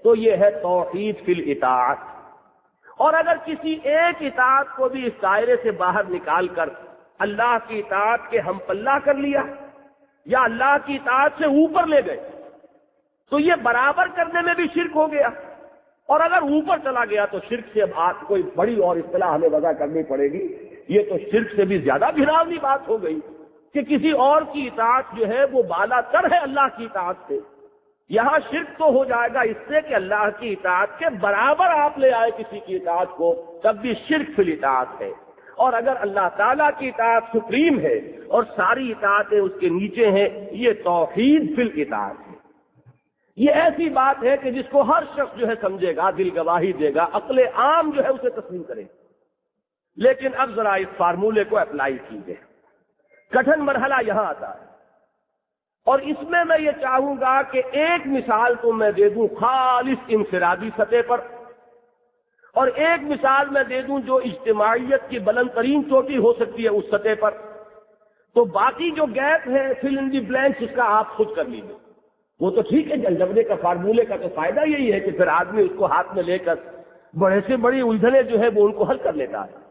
تو یہ ہے توحید فی الاطاعت۔ اور اگر کسی ایک اطاعت کو بھی اس دائرے سے باہر نکال کر اللہ کی اطاعت کے ہم پلہ کر لیا یا اللہ کی اطاعت سے اوپر لے گئے تو یہ برابر کرنے میں بھی شرک ہو گیا، اور اگر اوپر چلا گیا تو شرک سے اب کوئی بڑی اور اصطلاح ہمیں وضع کرنی پڑے گی، یہ تو شرک سے بھی زیادہ گھناؤنی بات ہو گئی کہ کسی اور کی اطاعت جو ہے وہ بالا تر ہے اللہ کی اطاعت سے۔ یہاں شرک تو ہو جائے گا اس سے کہ اللہ کی اطاعت کے برابر آپ لے آئے کسی کی اطاعت کو، تب بھی شرک فی الاطاعت ہے۔ اور اگر اللہ تعالیٰ کی اطاعت سپریم ہے اور ساری اطاعتیں اس کے نیچے ہیں، یہ توحید فی الاطاعت ہے۔ یہ ایسی بات ہے کہ جس کو ہر شخص جو ہے سمجھے گا، دل گواہی دے گا، عقل عام جو ہے اسے تسلیم کرے گا۔ لیکن اب ذرا اس فارمولے کو اپلائی کیجیے۔ کٹھن مرحلہ یہاں آتا ہے، اور اس میں میں یہ چاہوں گا کہ ایک مثال تو میں دے دوں خالص انفرادی سطح پر، اور ایک مثال میں دے دوں جو اجتماعیت کی بلند ترین چوٹی ہو سکتی ہے اس سطح پر۔ تو باقی جو گیپ ہے فل ان دی بلینکس اس کا آپ خود کر لیجیے۔ وہ تو ٹھیک ہے، الجبرے کا فارمولے کا تو فائدہ یہی ہے کہ پھر آدمی اس کو ہاتھ میں لے کر بڑے سے بڑی الجھنیں جو ہے وہ ان کو حل کر لیتا ہے۔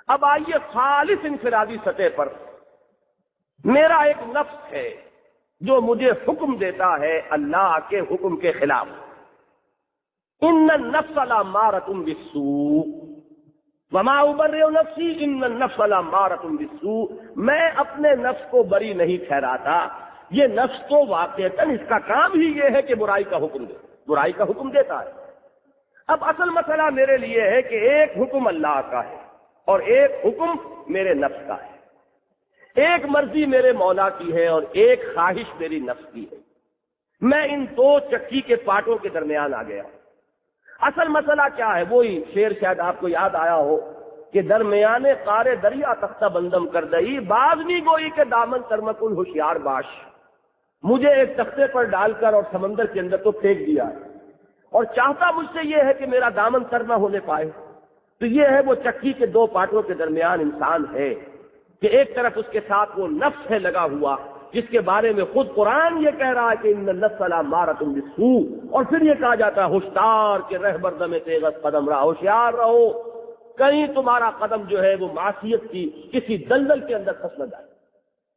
اب آئیے خالص انفرادی سطح پر، میرا ایک نفس ہے جو مجھے حکم دیتا ہے اللہ کے حکم کے خلاف۔ ان النفس لامارۃ بالسوء وما ابرئ نفسی ان النفس لامارۃ بالسوء، میں اپنے نفس کو بری نہیں ٹھہراتا، یہ نفس تو واقعتاً اس کا کام ہی یہ ہے کہ برائی کا حکم دے، برائی کا حکم دیتا ہے۔ اب اصل مسئلہ میرے لیے ہے کہ ایک حکم اللہ کا ہے اور ایک حکم میرے نفس کا ہے، ایک مرضی میرے مولا کی ہے اور ایک خواہش میری نفس کی ہے۔ میں ان دو چکی کے پاٹوں کے درمیان آ گیا۔ اصل مسئلہ کیا ہے؟ وہی شعر شاید آپ کو یاد آیا ہو کہ درمیانے قار دریا تختہ بندم کر دئی، باز نہیں گوئی کہ دامن ترمکن ہوشیار باش، مجھے ایک تختے پر ڈال کر اور سمندر کے اندر تو پھینک دیا ہے، اور چاہتا مجھ سے یہ ہے کہ میرا دامن تر نہ ہونے پائے۔ تو یہ ہے وہ چکی کے دو پاٹوں کے درمیان انسان ہے کہ ایک طرف اس کے ساتھ وہ نفس ہے لگا ہوا جس کے بارے میں خود قرآن یہ کہہ رہا ہے کہ ان النفس لامارۃ بالسوء، اور پھر یہ کہا جاتا ہے ہوشیار کے رہبر دم تیغت قدم رہا، ہوشیار رہو کہیں تمہارا قدم جو ہے وہ معصیت کی کسی دلدل کے اندر پھنس نہ جائے۔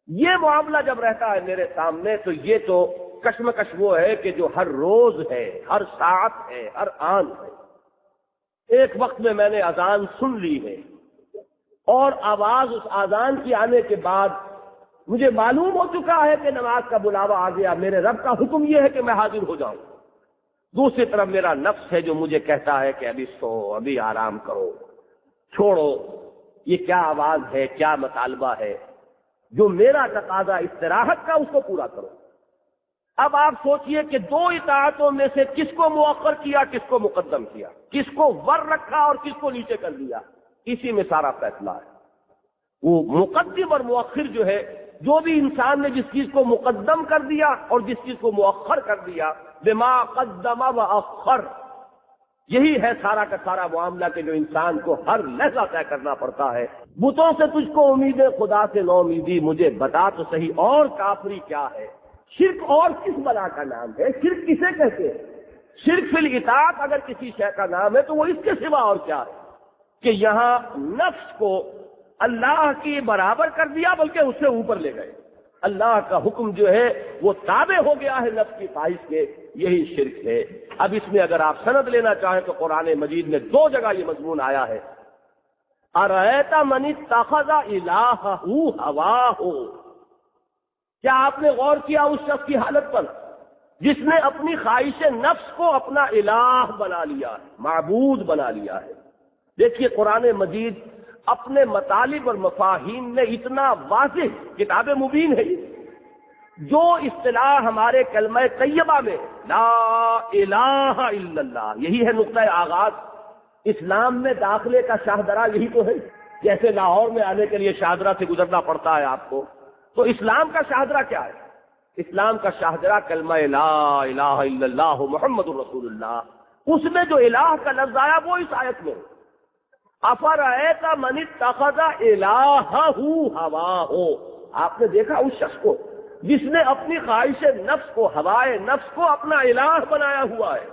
یہ معاملہ جب رہتا ہے میرے سامنے تو یہ تو کشمکش وہ ہے کہ جو ہر روز ہے، ہر ساعت ہے، ہر آن ہے۔ ایک وقت میں نے اذان سن لی ہے اور آواز اس اذان کی آنے کے بعد مجھے معلوم ہو چکا ہے کہ نماز کا بلاوا آ گیا، میرے رب کا حکم یہ ہے کہ میں حاضر ہو جاؤں۔ دوسری طرف میرا نفس ہے جو مجھے کہتا ہے کہ ابھی سو، ابھی آرام کرو، چھوڑو، یہ کیا آواز ہے، کیا مطالبہ ہے، جو میرا تقاضا استراحت کا اس کو پورا کرو۔ اب آپ سوچئے کہ دو اطاعتوں میں سے کس کو مؤخر کیا، کس کو مقدم کیا، کس کو ور رکھا اور کس کو نیچے کر دیا، اسی میں سارا فیصلہ ہے۔ وہ مقدم اور مؤخر جو ہے، جو بھی انسان نے جس چیز کو مقدم کر دیا اور جس چیز کو مؤخر کر دیا، بما قدم و اخر، یہی ہے سارا کا سارا معاملہ کہ جو انسان کو ہر لحظہ طے کرنا پڑتا ہے۔ بتوں سے تجھ کو امید ہے، خدا سے نو امیدی، مجھے بتا تو صحیح اور کافری کیا ہے، شرک اور کس بلا کا نام ہے، شرک کسے کہتے ہیں؟ شرک فی الاطاعت اگر کسی شے کا نام ہے تو وہ اس کے سوا اور کیا ہے کہ یہاں نفس کو اللہ کی برابر کر دیا، بلکہ اس سے اوپر لے گئے۔ اللہ کا حکم جو ہے وہ تابع ہو گیا ہے نفس کی خواہش کے، یہی شرک ہے۔ اب اس میں اگر آپ سند لینا چاہیں تو قرآن مجید میں دو جگہ یہ مضمون آیا ہے، ارأیت من اتخذ الہہ ہواہ، کیا آپ نے غور کیا اس شخص کی حالت پر جس نے اپنی خواہش نفس کو اپنا الہ بنا لیا ہے، معبود بنا لیا ہے؟ دیکھیے قرآن مجید اپنے مطالب اور مفاہیم میں اتنا واضح، کتاب مبین ہے جو اصطلاح ہمارے کلمہ طیبہ میں لا الہ الا اللہ، یہی ہے نقطہ آغاز۔ اسلام میں داخلے کا شاہدرہ یہی تو ہے، جیسے لاہور میں آنے کے لیے شاہدرہ سے گزرنا پڑتا ہے آپ کو، تو اسلام کا شاہدرہ کیا ہے؟ اسلام کا شاہدرہ کلمہ لا الہ الا اللہ محمد الرسول اللہ۔ اس میں جو الہ کا لفظ آیا وہ اس آیت میں، افرأیت من اتخذ الہہ ہواہ، آپ نے دیکھا اس شخص کو جس نے اپنی خواہش نفس کو، ہوائے نفس کو اپنا الہ بنایا ہوا ہے،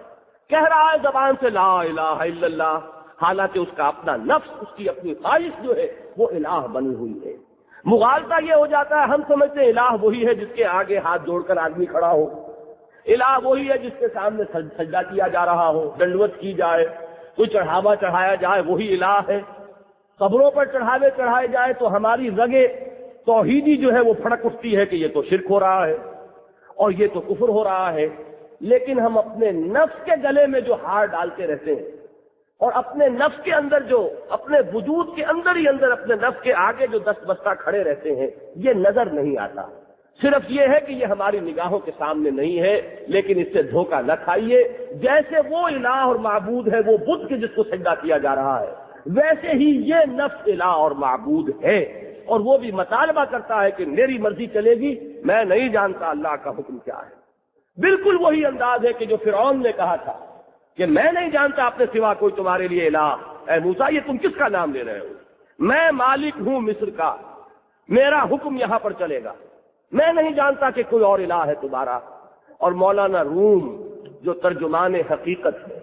کہہ رہا ہے زبان سے لا الہ الا اللہ، حالانکہ اس کا اپنا نفس، اس کی اپنی خواہش جو ہے وہ الہ بنی ہوئی ہے۔ مغالطہ یہ ہو جاتا ہے، ہم سمجھتے ہیں الہ وہی ہے جس کے آگے ہاتھ جوڑ کر آدمی کھڑا ہو، الہ وہی ہے جس کے سامنے سجدہ کیا جا رہا ہو، دنڈوت کی جائے، کوئی چڑھاوا چڑھایا جائے، وہی الہ ہے۔ قبروں پر چڑھاوے چڑھائے جائے تو ہماری رگے توحیدی جو ہے وہ پھڑک اٹھتی ہے کہ یہ تو شرک ہو رہا ہے اور یہ تو کفر ہو رہا ہے۔ لیکن ہم اپنے نفس کے گلے میں جو ہار ڈالتے رہتے ہیں اور اپنے نفس کے اندر جو، اپنے وجود کے اندر ہی اندر اپنے نفس کے آگے جو دست بستہ کھڑے رہتے ہیں، یہ نظر نہیں آتا۔ صرف یہ ہے کہ یہ ہماری نگاہوں کے سامنے نہیں ہے، لیکن اس سے دھوکہ نہ کھائیے۔ جیسے وہ الہ اور معبود ہے، وہ بت کے جس کو سجدہ کیا جا رہا ہے، ویسے ہی یہ نفس الہ اور معبود ہے، اور وہ بھی مطالبہ کرتا ہے کہ میری مرضی چلے گی، میں نہیں جانتا اللہ کا حکم کیا ہے۔ بالکل وہی انداز ہے کہ جو فرعون نے کہا تھا کہ میں نہیں جانتا اپنے سوا کوئی تمہارے لیے الہ۔ اے موسیٰ، یہ تم کس کا نام لے رہے ہو؟ میں مالک ہوں مصر کا، میرا حکم یہاں پر چلے گا، میں نہیں جانتا کہ کوئی اور الہ ہے تمہارا۔ اور مولانا روم جو ترجمان حقیقت ہے،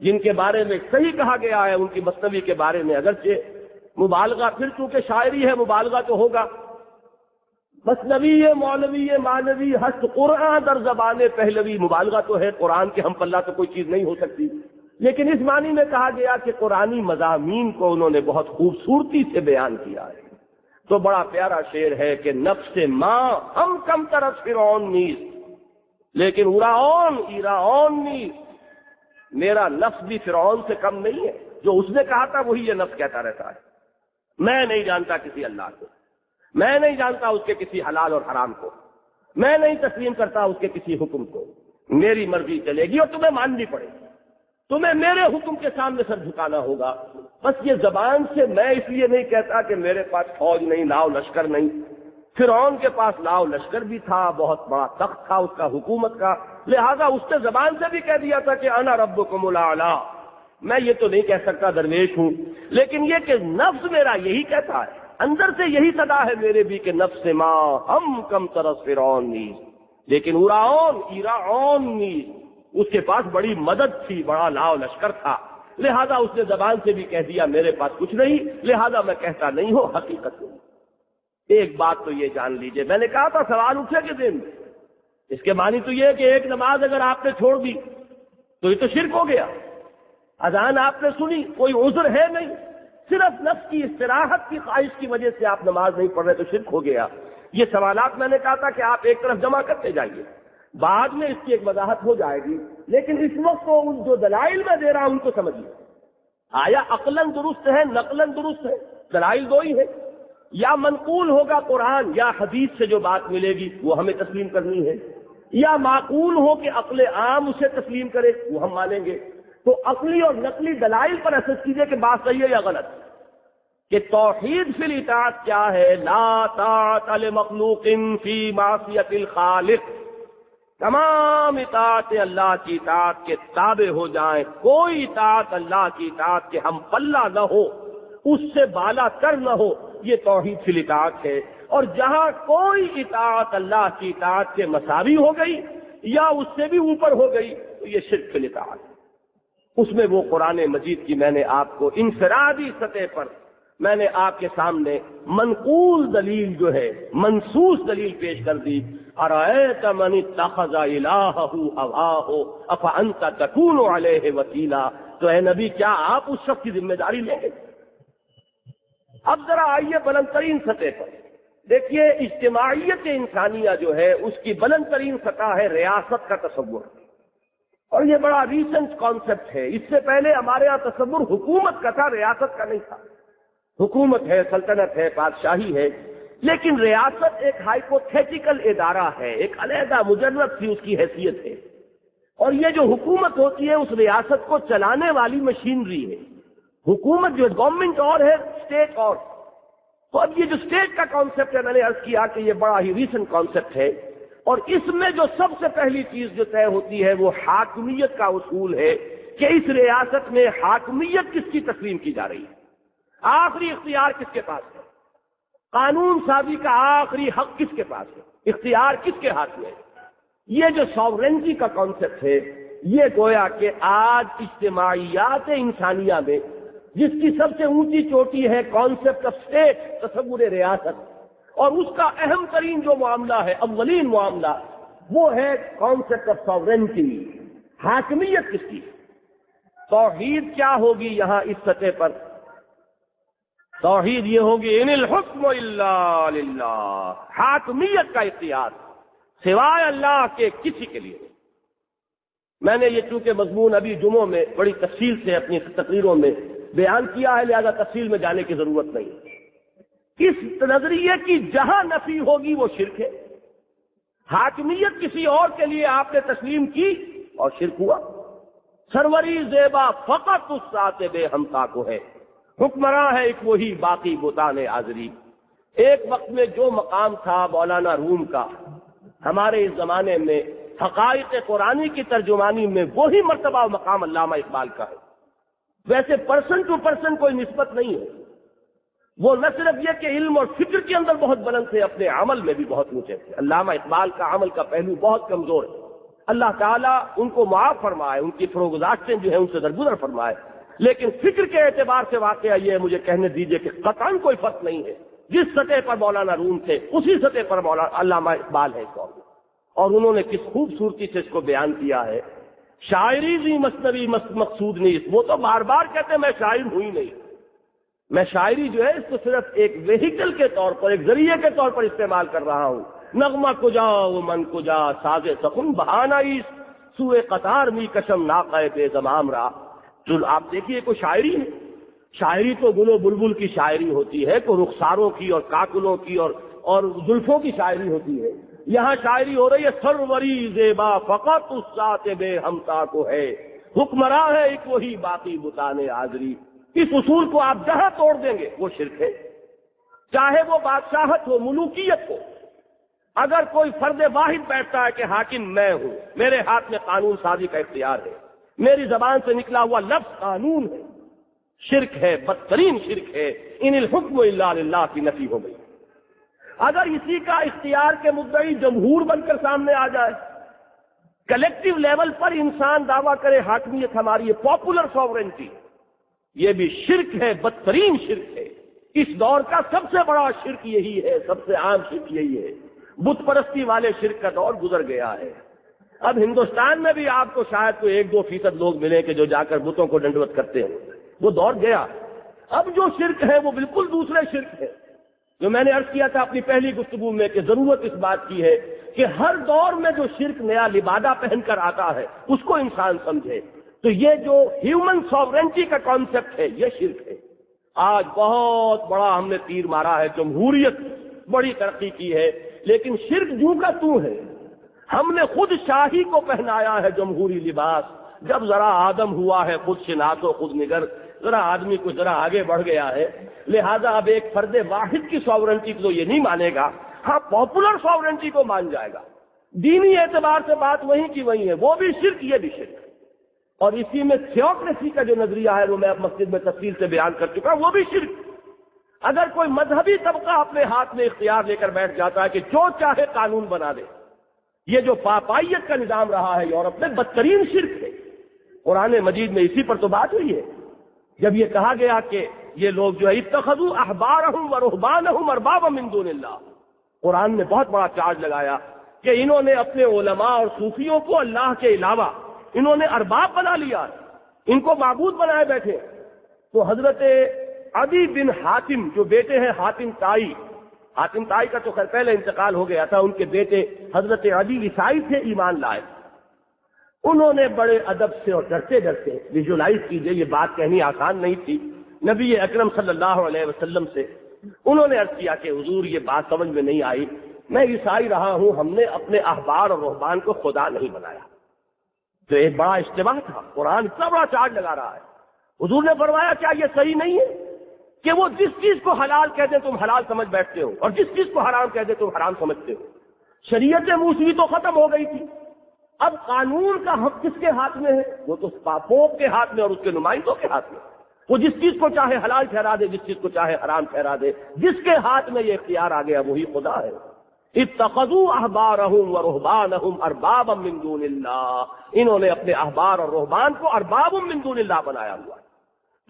جن کے بارے میں صحیح کہا گیا ہے ان کی مثنوی کے بارے میں، اگرچہ مبالغہ، پھر چونکہ شاعری ہے مبالغہ تو ہوگا، مثنوی مولوی مانوی ہست قرآن در زبان پہلوی، مبالغہ تو ہے، قرآن کے ہم پلہ تو کوئی چیز نہیں ہو سکتی، لیکن اس معنی میں کہا گیا کہ قرآنی مضامین کو انہوں نے بہت خوبصورتی سے بیان کیا ہے۔ تو بڑا پیارا شعر ہے کہ نفس ماں ہم کم طرف فرعون نیز، لیکن ایراون نیز، میرا نفس بھی فرعون سے کم نہیں ہے، جو اس نے کہا تھا وہی یہ نفس کہتا رہتا ہے۔ میں نہیں جانتا کسی اللہ کو، میں نہیں جانتا اس کے کسی حلال اور حرام کو، میں نہیں تسلیم کرتا اس کے کسی حکم کو، میری مرضی چلے گی اور تمہیں ماننی پڑے گی، تمہیں میرے حکم کے سامنے سر جھکانا ہوگا۔ بس یہ زبان سے میں اس لیے نہیں کہتا کہ میرے پاس فوج نہیں، لاؤ لشکر نہیں، فرعون کے پاس لاؤ لشکر بھی تھا، بہت بڑا تخت تھا اس کا حکومت کا، لہذا اس نے زبان سے بھی کہہ دیا تھا کہ انا ربکم الاعلی، میں یہ تو نہیں کہہ سکتا درویش ہوں، لیکن یہ کہ نفس میرا یہی کہتا ہے، اندر سے یہی صدا ہے میرے بھی کہ نفس ماں ہم کم طرف فرعون نیز، لیکن ایراون نیز، اس کے پاس بڑی مدد تھی، بڑا لاؤ لشکر تھا، لہذا اس نے زبان سے بھی کہہ دیا میرے پاس کچھ نہیں، لہذا میں کہتا نہیں ہوں، حقیقت نہیں۔ ایک بات تو یہ جان لیجئے، میں نے کہا تھا سوال اٹھے کے دن، اس کے معنی تو یہ ہے کہ ایک نماز اگر آپ نے چھوڑ دی تو یہ تو شرک ہو گیا۔ اذان آپ نے سنی، کوئی عذر ہے نہیں، صرف نفس کی استراحت کی خواہش کی وجہ سے آپ نماز نہیں پڑھ رہے تو شرک ہو گیا۔ یہ سوالات میں نے کہا تھا کہ آپ ایک طرف جمع کرتے جائیے، بعد میں اس کی ایک وضاحت ہو جائے گی، لیکن اس وقت وہ ان جو دلائل میں دے رہا ہوں ان کو سمجھیے۔ آیا عقلاً درست ہے، نقلاً درست ہے؟ دلائل دو ہی ہے، یا منقول ہوگا قرآن یا حدیث سے جو بات ملے گی وہ ہمیں تسلیم کرنی ہے، یا معقول ہو کہ عقل عام اسے تسلیم کرے وہ ہم مانیں گے۔ تو عقلی اور نقلی دلائل پر اساس کیجئے کہ بات صحیح ہے یا غلط، کہ توحید فی الاطاعت کیا ہے؟ لا طاعت لمخلوق فی معصیت الخالق، تمام اطاعتیں اللہ کی اطاعت کے تابع ہو جائیں، کوئی اطاعت اللہ کی اطاعت کے ہم پلہ نہ ہو، اس سے بالا تر نہ ہو، یہ توحید فی الاطاعت ہے۔ اور جہاں کوئی اطاعت اللہ کی اطاعت کے مساوی ہو گئی یا اس سے بھی اوپر ہو گئی تو یہ شرک فی الاطاعت ہے۔ اس میں وہ قرآن مجید کی میں نے آپ کو انفرادی سطح پر میں نے آپ کے سامنے منقول دلیل جو ہے، منصوص دلیل پیش کر دی۔ ارأیت من اتخذ الہہ ہواہ افانت تکون علیہ وکیلا، تو اے نبی کیا آپ اس شخص کی ذمہ داری لیں گے؟ اب ذرا آئیے بلند ترین سطح پر دیکھیے، اجتماعیت انسانیہ جو ہے اس کی بلند ترین سطح ہے ریاست کا تصور، اور یہ بڑا ریسنٹ کانسیپٹ ہے۔ اس سے پہلے ہمارے ہاں تصور حکومت کا تھا، ریاست کا نہیں تھا۔ حکومت ہے، سلطنت ہے، بادشاہی ہے، لیکن ریاست ایک ہائپوتھیٹیکل ادارہ ہے، ایک علیحدہ مجرد سی اس کی حیثیت ہے، اور یہ جو حکومت ہوتی ہے اس ریاست کو چلانے والی مشینری ہے۔ حکومت جو ہے گورنمنٹ اور ہے، اسٹیٹ اور۔ تو اب یہ جو اسٹیٹ کا کانسیپٹ ہے، میں نے عرض کیا کہ یہ بڑا ہی ریسنٹ کانسیپٹ ہے، اور اس میں جو سب سے پہلی چیز جو طے ہوتی ہے وہ حاکمیت کا اصول ہے کہ اس ریاست میں حاکمیت کس کی تسلیم کی جا رہی ہے، آخری اختیار کس کے پاس ہے، قانون سازی کا آخری حق کس کے پاس ہے، اختیار کس کے ہاتھ میں ہے۔ یہ جو ساورنٹی کا کانسیپٹ ہے، یہ گویا کہ آج اجتماعیات انسانیہ میں جس کی سب سے اونچی چوٹی ہے کانسیپٹ آف اسٹیٹ، تصور ریاست، اور اس کا اہم ترین جو معاملہ ہے، اولین معاملہ، وہ ہے کانسیپٹ آف ساورنٹی، حاکمیت کس کی۔ توحید کیا ہوگی یہاں اس سطح پر؟ توحید یہ ہوگی ان الحکم الا للہ، حاکمیت کا اختیار سوائے اللہ کے کسی کے لیے۔ میں نے یہ چونکہ مضمون ابھی جمعوں میں بڑی تفصیل سے اپنی تقریروں میں بیان کیا ہے، لہذا تفصیل میں جانے کی ضرورت نہیں۔ اس نظریے کی جہاں نفی ہوگی وہ شرک ہے۔ حاکمیت کسی اور کے لیے آپ نے تسلیم کی اور شرک ہوا۔ سروری زیبا فقط اس ساتھ بے ہمتا کو ہے، حکمراں ہے ایک وہی باقی بتان آزری۔ ایک وقت میں جو مقام تھا مولانا روم کا، ہمارے اس زمانے میں حقائق قرآنی کی ترجمانی میں وہی مرتبہ و مقام علامہ اقبال کا ہے۔ ویسے پرسن ٹو پرسن کوئی نسبت نہیں ہے، وہ نہ صرف یہ کہ علم اور فکر کے اندر بہت بلند تھے، اپنے عمل میں بھی بہت اونچے تھے۔ علامہ اقبال کا عمل کا پہلو بہت کمزور ہے، اللہ تعالیٰ ان کو معاف فرمائے، ان کی فروگزاشتیں جو ہیں ان سے درگزر فرمائے، لیکن فکر کے اعتبار سے واقعہ یہ مجھے کہنے دیجئے کہ قطعاً کوئی فرق نہیں ہے۔ جس سطح پر مولانا روم تھے اسی سطح پر مولانا علامہ اقبال ہے اس دور میں، اور انہوں نے کس خوبصورتی سے اس کو بیان کیا ہے۔ شاعری بھی مثنوی مقصود نہیں، وہ تو بار بار کہتے ہیں میں شاعر ہوئی نہیں، میں شاعری جو ہے اس کو صرف ایک ویہیکل کے طور پر، ایک ذریعے کے طور پر استعمال کر رہا ہوں۔ نغمہ کجا و من کجا ساز سخن بہانائی سوئے قطار می کشم ناقہ بے زمام را۔ جو آپ دیکھیے کوئی شاعری ہے، شاعری تو گل و بلبل کی شاعری ہوتی ہے، کوئی رخساروں کی اور کاکلوں کی اور زلفوں کی شاعری ہوتی ہے۔ یہاں شاعری ہو رہی ہے سروری زیبا فقط اس ذات بے ہمتا کو ہے، حکمراں ہے ایک وہی باقی بتان آزری۔ اس اصول کو آپ جہاں توڑ دیں گے وہ شرک ہے، چاہے وہ بادشاہت ہو، ملوکیت ہو۔ اگر کوئی فرد واحد بیٹھتا ہے کہ حاکم میں ہوں، میرے ہاتھ میں قانون سازی کا اختیار ہے، میری زبان سے نکلا ہوا لفظ قانون ہے، شرک ہے، بدترین شرک ہے۔ ان الحکم الا للہ کی نفی ہو گئی۔ اگر اسی کا اختیار کے مدعی جمہور بن کر سامنے آ جائے، کلیکٹیو لیول پر انسان دعویٰ کرے حاکمیت ہماری ہے، پاپولر ساورنٹی، یہ بھی شرک ہے، بدترین شرک ہے۔ اس دور کا سب سے بڑا شرک یہی ہے، سب سے عام شرک یہی ہے۔ بت پرستی والے شرک کا دور گزر گیا ہے۔ اب ہندوستان میں بھی آپ کو شاید کوئی 1-2% لوگ ملیں کہ جو جا کر بتوں کو ڈنڈوت کرتے ہیں، وہ دور گیا۔ اب جو شرک ہے وہ بالکل دوسرے شرک ہے۔ جو میں نے عرض کیا تھا اپنی پہلی گفتگو میں کہ ضرورت اس بات کی ہے کہ ہر دور میں جو شرک نیا لبادہ پہن کر آتا ہے اس کو انسان سمجھے. تو یہ جو ہیومن ساورنٹی کا کانسیپٹ ہے یہ شرک ہے. آج بہت بڑا ہم نے تیر مارا ہے, جمہوریت بڑی ترقی کی ہے, لیکن شرک جو کا تو ہے. ہم نے خود شاہی کو پہنایا ہے جمہوری لباس. جب ذرا آدم ہوا ہے خود شناس و خود نگر, ذرا آدمی کو ذرا آگے بڑھ گیا ہے, لہذا اب ایک فرد واحد کی ساورنٹی کو یہ نہیں مانے گا, ہاں پاپولر ساورنٹی کو مان جائے گا. دینی اعتبار سے بات وہیں کی وہیں ہے, وہ بھی شرک یہ بھی شرک. اور اسی میں تھیوکریسی کا جو نظریہ ہے وہ میں اب مسجد میں تفصیل سے بیان کر چکا ہوں, وہ بھی شرک. اگر کوئی مذہبی طبقہ اپنے ہاتھ میں اختیار لے کر بیٹھ جاتا ہے کہ جو چاہے قانون بنا دے, یہ جو پاپائیت کا نظام رہا ہے یورپ میں, بدترین شرک ہے. قرآن مجید میں اسی پر تو بات ہوئی ہے جب یہ کہا گیا کہ یہ لوگ جو ہے اتخذوا احبارهم ورهبانهم اربابا من دون اللہ. قرآن نے بہت بڑا چارج لگایا کہ انہوں نے اپنے علماء اور صوفیوں کو اللہ کے علاوہ انہوں نے ارباب بنا لیا, ان کو معبود بنائے بیٹھے. تو حضرت عدی بن حاتم جو بیٹے ہیں حاتم طائی, حاتم طائی کا تو خیر پہلے انتقال ہو گیا تھا, ان کے بیٹے حضرت عدی عیسائی تھے, ایمان لائے. انہوں نے بڑے ادب سے اور ڈرتے ڈرتے, ویژولائز کیجئے یہ بات کہنی آسان نہیں تھی, نبی اکرم صلی اللہ علیہ وسلم سے انہوں نے عرض کیا کہ حضور یہ بات سمجھ میں نہیں آئی, میں عیسائی رہا ہوں, ہم نے اپنے احبار اور رہبان کو خدا نہیں بنایا. تو ایک بڑا اجتماع تھا, قرآن اتنا بڑا چارج لگا رہا ہے. حضور نے فرمایا کیا یہ صحیح نہیں ہے کہ وہ جس چیز کو حلال کہہ دیں تم حلال سمجھ بیٹھتے ہو, اور جس چیز کو حرام کہہ دیں تم حرام سمجھتے ہو. شریعت موسوی تو ختم ہو گئی تھی, اب قانون کا حق کس کے ہاتھ میں ہے؟ وہ تو پوپ کے ہاتھ میں اور اس کے نمائندوں کے ہاتھ میں. وہ جس چیز کو چاہے حلال ٹھہرا دے, جس چیز کو چاہے حرام ٹھہرا دے. جس کے ہاتھ میں یہ اختیار آ گیا وہی خدا ہے. اتخذوا احبارهم ورهبانهم اربابا من دون اللہ, انہوں نے اپنے احبار اور رہبان کو ارباب من دون اللہ بنایا ہوا ہے.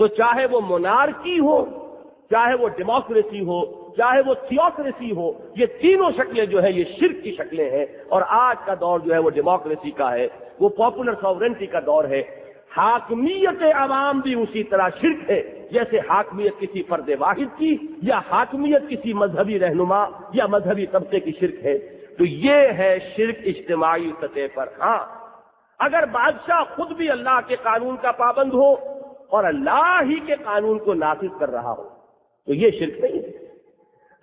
تو چاہے وہ مونارکی ہو, چاہے وہ ڈیموکریسی ہو, چاہے وہ تھیوکریسی ہو, یہ تینوں شکلیں جو ہیں یہ شرک کی شکلیں ہیں. اور آج کا دور جو ہے وہ ڈیموکریسی کا ہے, وہ پاپولر ساورنٹی کا دور ہے. حاکمیت عوام بھی اسی طرح شرک ہے جیسے حاکمیت کسی فرد واحد کی یا حاکمیت کسی مذہبی رہنما یا مذہبی طبقے کی شرک ہے. تو یہ ہے شرک اجتماعی سطح پر. ہاں اگر بادشاہ خود بھی اللہ کے قانون کا پابند ہو اور اللہ ہی کے قانون کو نافذ کر رہا ہو تو یہ شرک نہیں ہے.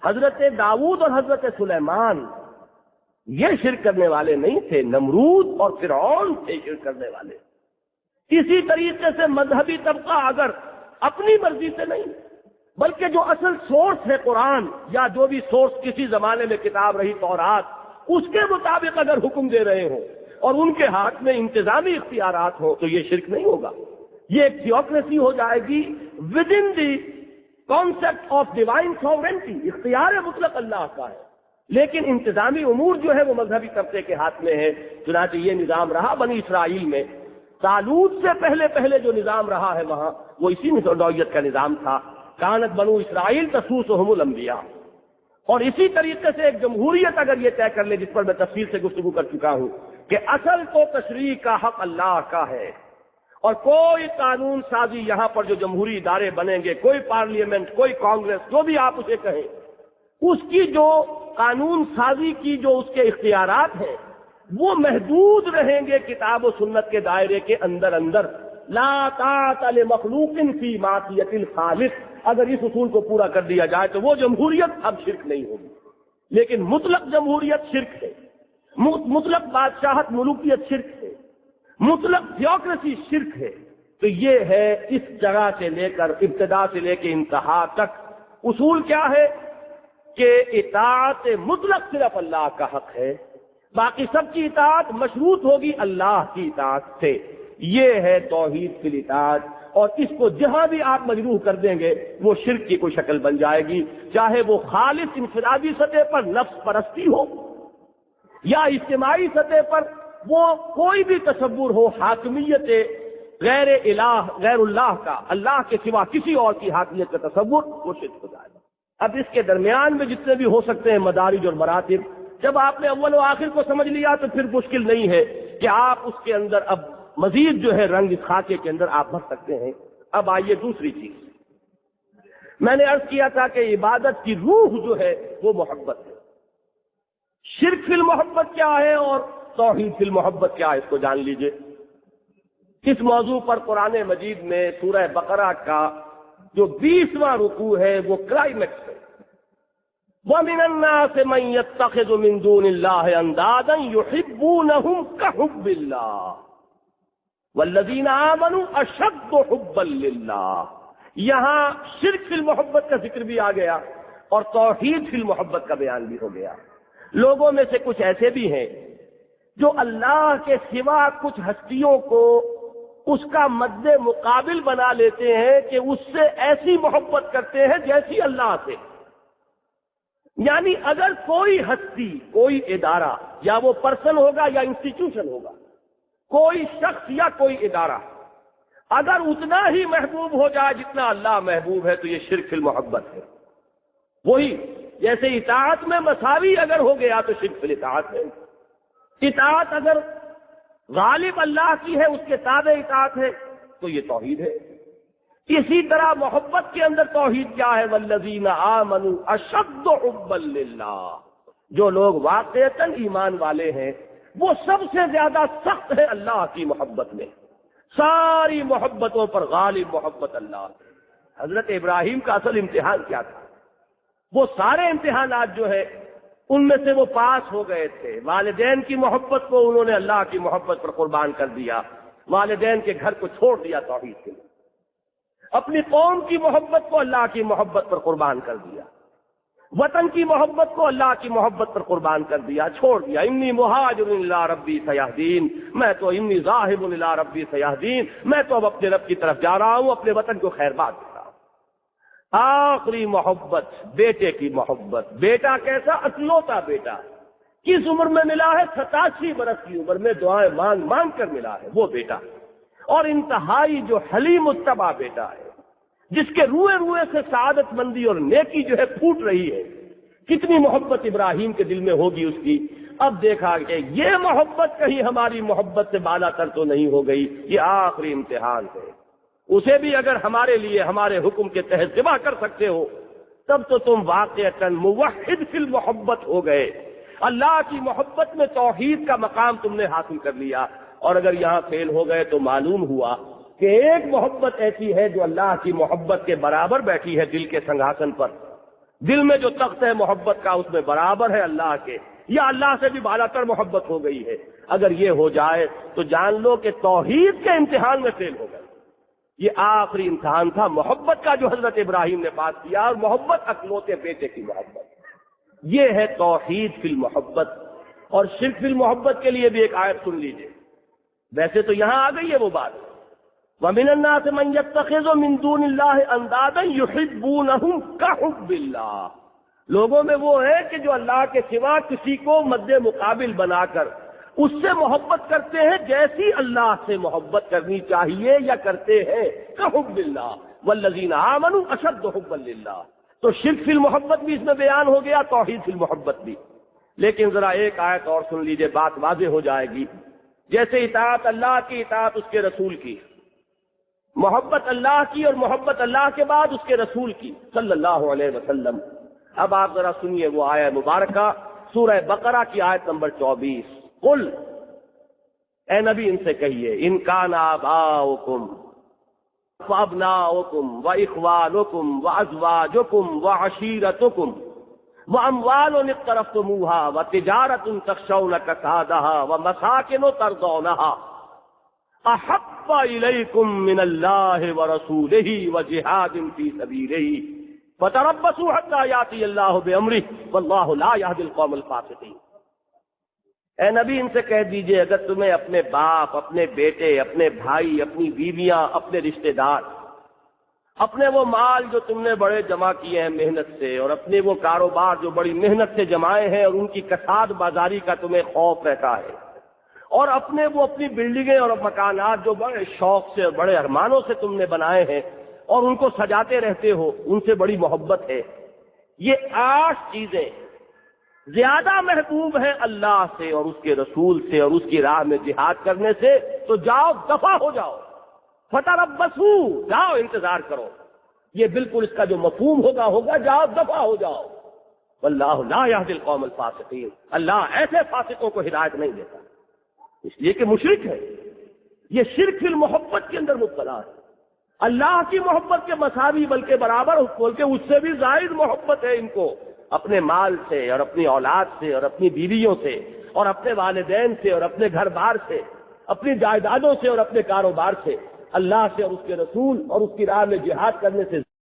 حضرت داؤد اور حضرت سلیمان یہ شرک کرنے والے نہیں تھے, نمرود اور فرعون تھے شرک کرنے والے. اسی طریقے سے مذہبی طبقہ اگر اپنی مرضی سے نہیں بلکہ جو اصل سورس ہے قرآن یا جو بھی سورس کسی زمانے میں کتاب رہی تورات, اس کے مطابق اگر حکم دے رہے ہوں اور ان کے ہاتھ میں انتظامی اختیارات ہوں تو یہ شرک نہیں ہوگا. یہ ایک تھیوکریسی ہو جائے گی with in the concept of divine sovereignty. اختیار مطلق اللہ کا ہے لیکن انتظامی امور جو ہے وہ مذہبی طبقے کے ہاتھ میں ہے. چنانچہ یہ نظام رہا بنی اسرائیل میں. طالوت سے پہلے جو نظام رہا ہے وہاں وہ اسی نوعیت کا نظام تھا. کانت بنو اسرائیل تسوسہم الانبیاء. اور اسی طریقے سے ایک جمہوریت اگر یہ طے کر لے, جس پر میں تفصیل سے گفتگو کر چکا ہوں, کہ اصل تو تشریع کا حق اللہ کا ہے اور کوئی قانون سازی یہاں پر جو جمہوری ادارے بنیں گے, کوئی پارلیمنٹ, کوئی کانگریس, جو بھی آپ اسے کہیں, اس کی جو قانون سازی کی جو اس کے اختیارات ہیں وہ محدود رہیں گے کتاب و سنت کے دائرے کے اندر. لا طاعت لمخلوق فی معصیت الخالق. اگر اس اصول کو پورا کر دیا جائے تو وہ جمہوریت اب شرک نہیں ہوگی. لیکن مطلق جمہوریت شرک ہے, مطلق بادشاہت ملوکیت شرک ہے, مطلق تھیوکریسی شرک ہے. تو یہ ہے اس جگہ سے لے کر ابتدا سے لے کے انتہا تک اصول کیا ہے کہ اطاعت مطلق صرف اللہ کا حق ہے, باقی سب کی اطاعت مشروط ہوگی اللہ کی اطاعت سے. یہ ہے توحید فی الاطاعت. اور اس کو جہاں بھی آپ مجروح کر دیں گے وہ شرک کی کوئی شکل بن جائے گی, چاہے وہ خالص انفرادی سطح پر نفس پرستی ہو یا اجتماعی سطح پر وہ کوئی بھی تصور ہو حاکمیت غیر اللہ کا, اللہ کے سوا کسی اور کی حاکمیت کا تصور, وہ شرک ہو جائے گا. اب اس کے درمیان میں جتنے بھی ہو سکتے ہیں مدارج اور مراتب, جب آپ نے اول و آخر کو سمجھ لیا تو پھر مشکل نہیں ہے کہ آپ اس کے اندر اب مزید جو ہے رنگ اس خاکے کے اندر آپ بھر سکتے ہیں. اب آئیے دوسری چیز, میں نے عرض کیا تھا کہ عبادت کی روح جو ہے وہ محبت ہے. شرک فی المحبت کیا ہے اور توحید فی المحبت کیا ہے، اس کو جان لیجئے. اس موضوع پر قرآن مجید میں سورہ بقرہ کا جو 20واں رکوع ہے وہ کلائمیکس ہے. وَمِنَ النَّاسِ مَن يَتَّخِذُ مِن دُونِ اللَّهِ أَندَادًا يُحِبُّونَهُمْ كَحُبِّ اللَّهِ وَالَّذِينَ آمَنُوا أَشَدُّ حُبًّا لِلَّهِ. یہاں شرک فی المحبت کا ذکر بھی آ گیا اور توحید فی المحبت کا بیان بھی ہو گیا. لوگوں میں سے کچھ ایسے بھی ہیں جو اللہ کے سوا کچھ ہستیوں کو اس کا مد مقابل بنا لیتے ہیں کہ اس سے ایسی محبت کرتے ہیں جیسی اللہ سے. یعنی اگر کوئی ہستی، کوئی ادارہ، یا وہ پرسن ہوگا یا انسٹیٹیوشن ہوگا، کوئی شخص یا کوئی ادارہ اگر اتنا ہی محبوب ہو جائے جتنا اللہ محبوب ہے تو یہ شرک فی المحبت ہے. وہی جیسے اطاعت میں مساوی اگر ہو گیا تو شرک فی الاطاعت ہے. اطاعت اگر غالب اللہ کی ہے، اس کے تابع اطاعت ہے تو یہ توحید ہے. اسی طرح محبت کے اندر توحید کیا ہے؟ والذین آمنوا اشد حبا للہ. جو لوگ واقعتاً ایمان والے ہیں وہ سب سے زیادہ سخت ہے اللہ کی محبت میں. ساری محبتوں پر غالب محبت اللہ. حضرت ابراہیم کا اصل امتحان کیا تھا؟ وہ سارے امتحانات جو ہے ان میں سے وہ پاس ہو گئے تھے. والدین کی محبت کو انہوں نے اللہ کی محبت پر قربان کر دیا. والدین کے گھر کو چھوڑ دیا توحید کے لیے. اپنی قوم کی محبت کو اللہ کی محبت پر قربان کر دیا. وطن کی محبت کو اللہ کی محبت پر قربان کر دیا، چھوڑ دیا. انی مہاجر الی ربی سیہدین، میں تو انی ذاہب الی ربی سیہدین، میں تو اب اپنے رب کی طرف جا رہا ہوں، اپنے وطن کو خیر بات دے رہا ہوں. آخری محبت بیٹے کی محبت. بیٹا کیسا؟ اکلوتا بیٹا. کس عمر میں ملا ہے؟ 87 برس کی عمر میں دعائیں مانگ مانگ کر ملا ہے وہ بیٹا. اور انتہائی جو حلیم الطبع بیٹا ہے، جس کے روئے روئے سے سعادت مندی اور نیکی جو ہے پھوٹ رہی ہے. کتنی محبت ابراہیم کے دل میں ہوگی اس کی. اب دیکھا کہ یہ محبت کہیں ہماری محبت سے بالا تر تو نہیں ہو گئی. یہ آخری امتحان ہے. اسے بھی اگر ہمارے لیے ہمارے حکم کے تحت ذبح کر سکتے ہو تب تو تم واقعتاً موحد فی المحبت ہو گئے. اللہ کی محبت میں توحید کا مقام تم نے حاصل کر لیا. اور اگر یہاں فیل ہو گئے تو معلوم ہوا کہ ایک محبت ایسی ہے جو اللہ کی محبت کے برابر بیٹھی ہے دل کے سنگھاسن پر. دل میں جو تخت ہے محبت کا اس میں برابر ہے اللہ کے، یا اللہ سے بھی بالا تر محبت ہو گئی ہے. اگر یہ ہو جائے تو جان لو کہ توحید کے امتحان میں فیل ہو گئے. یہ آخری امتحان تھا محبت کا جو حضرت ابراہیم نے پاس کیا، اور محبت اکلوتے بیٹے کی محبت. یہ ہے توحید فی المحبت. اور شرک فی المحبت کے لیے بھی ایک آیت سن لیجئے. ویسے تو یہاں آ گئی ہے وہ بات. وَمِنَ النَّاسِ مَن يَتَّخِذُ مِن دُونِ اللَّهِ أَندَادًا يُحِبُّونَهُمْ كَحُبِّ اللَّهِ. لوگوں میں وہ ہے کہ جو اللہ کے سوا کسی کو مد مقابل بنا کر اس سے محبت کرتے ہیں جیسی اللہ سے محبت کرنی چاہیے یا کرتے ہیں. كَحُبِّ اللَّهِ وَالَّذِينَ آمَنُوا أَشَدُّ حُبًّا لِلَّهِ. تو شرک فی المحبت بھی اس میں بیان ہو گیا، توحید فی المحبت بھی. لیکن ذرا ایک آیت اور سن لیجئے، بات واضح ہو جائے گی. جیسے اطاعت اللہ کی، اطاعت اس کے رسول کی، محبت اللہ کی اور محبت اللہ کے بعد اس کے رسول کی صلی اللہ علیہ وسلم. اب آپ ذرا سنیے وہ آیہ مبارکہ سورہ بقرہ کی آیت نمبر 24. قل، اے نبی ان سے کہیے، ان کان آباؤکم وابناؤکم واخوانکم وازواجکم وعشیرتکم واموال اقترفتموها وتجارۃ تخشون کسادها ومساکن ترضونها احب الیکم من اللہ ورسولہ وجہاد فی سبیلہ فتربصوا حتی یاتی اللہ بامرہ واللہ لا یہدی القوم الفاسقین. اے نبی ان سے کہہ دیجئے، اگر تمہیں اپنے باپ، اپنے بیٹے، اپنے بھائی، اپنی بیویاں، اپنے رشتہ دار، اپنے وہ مال جو تم نے بڑے جمع کیے ہیں محنت سے، اور اپنے وہ کاروبار جو بڑی محنت سے جمائے ہیں اور ان کی کساد بازاری کا تمہیں خوف رہتا ہے، اور اپنی بلڈنگیں اور مکانات جو بڑے شوق سے اور بڑے ارمانوں سے تم نے بنائے ہیں اور ان کو سجاتے رہتے ہو، ان سے بڑی محبت ہے. یہ 8 چیزیں زیادہ محبوب ہیں اللہ سے اور اس کے رسول سے اور اس کی راہ میں جہاد کرنے سے. تو جاؤ، دفع ہو جاؤ. فتربصوا، جاؤ انتظار کرو. یہ بالکل اس کا جو مفہوم ہوگا جاؤ دفع ہو جاؤ. واللہ لا یہدی القوم الفاسقین، اللہ ایسے فاسقوں کو ہدایت نہیں دیتا، اس لیے کہ مشرک ہے. یہ شرک فی المحبت کے اندر مبتلا ہے. اللہ کی محبت کے مساوی بلکہ برابر، بلکہ اس سے بھی زائد محبت ہے ان کو اپنے مال سے اور اپنی اولاد سے اور اپنی بیویوں سے اور اپنے والدین سے اور اپنے گھر بار سے، اپنی جائیدادوں سے اور اپنے کاروبار سے، اللہ سے اور اس کے رسول اور اس کی راہ میں جہاد کرنے سے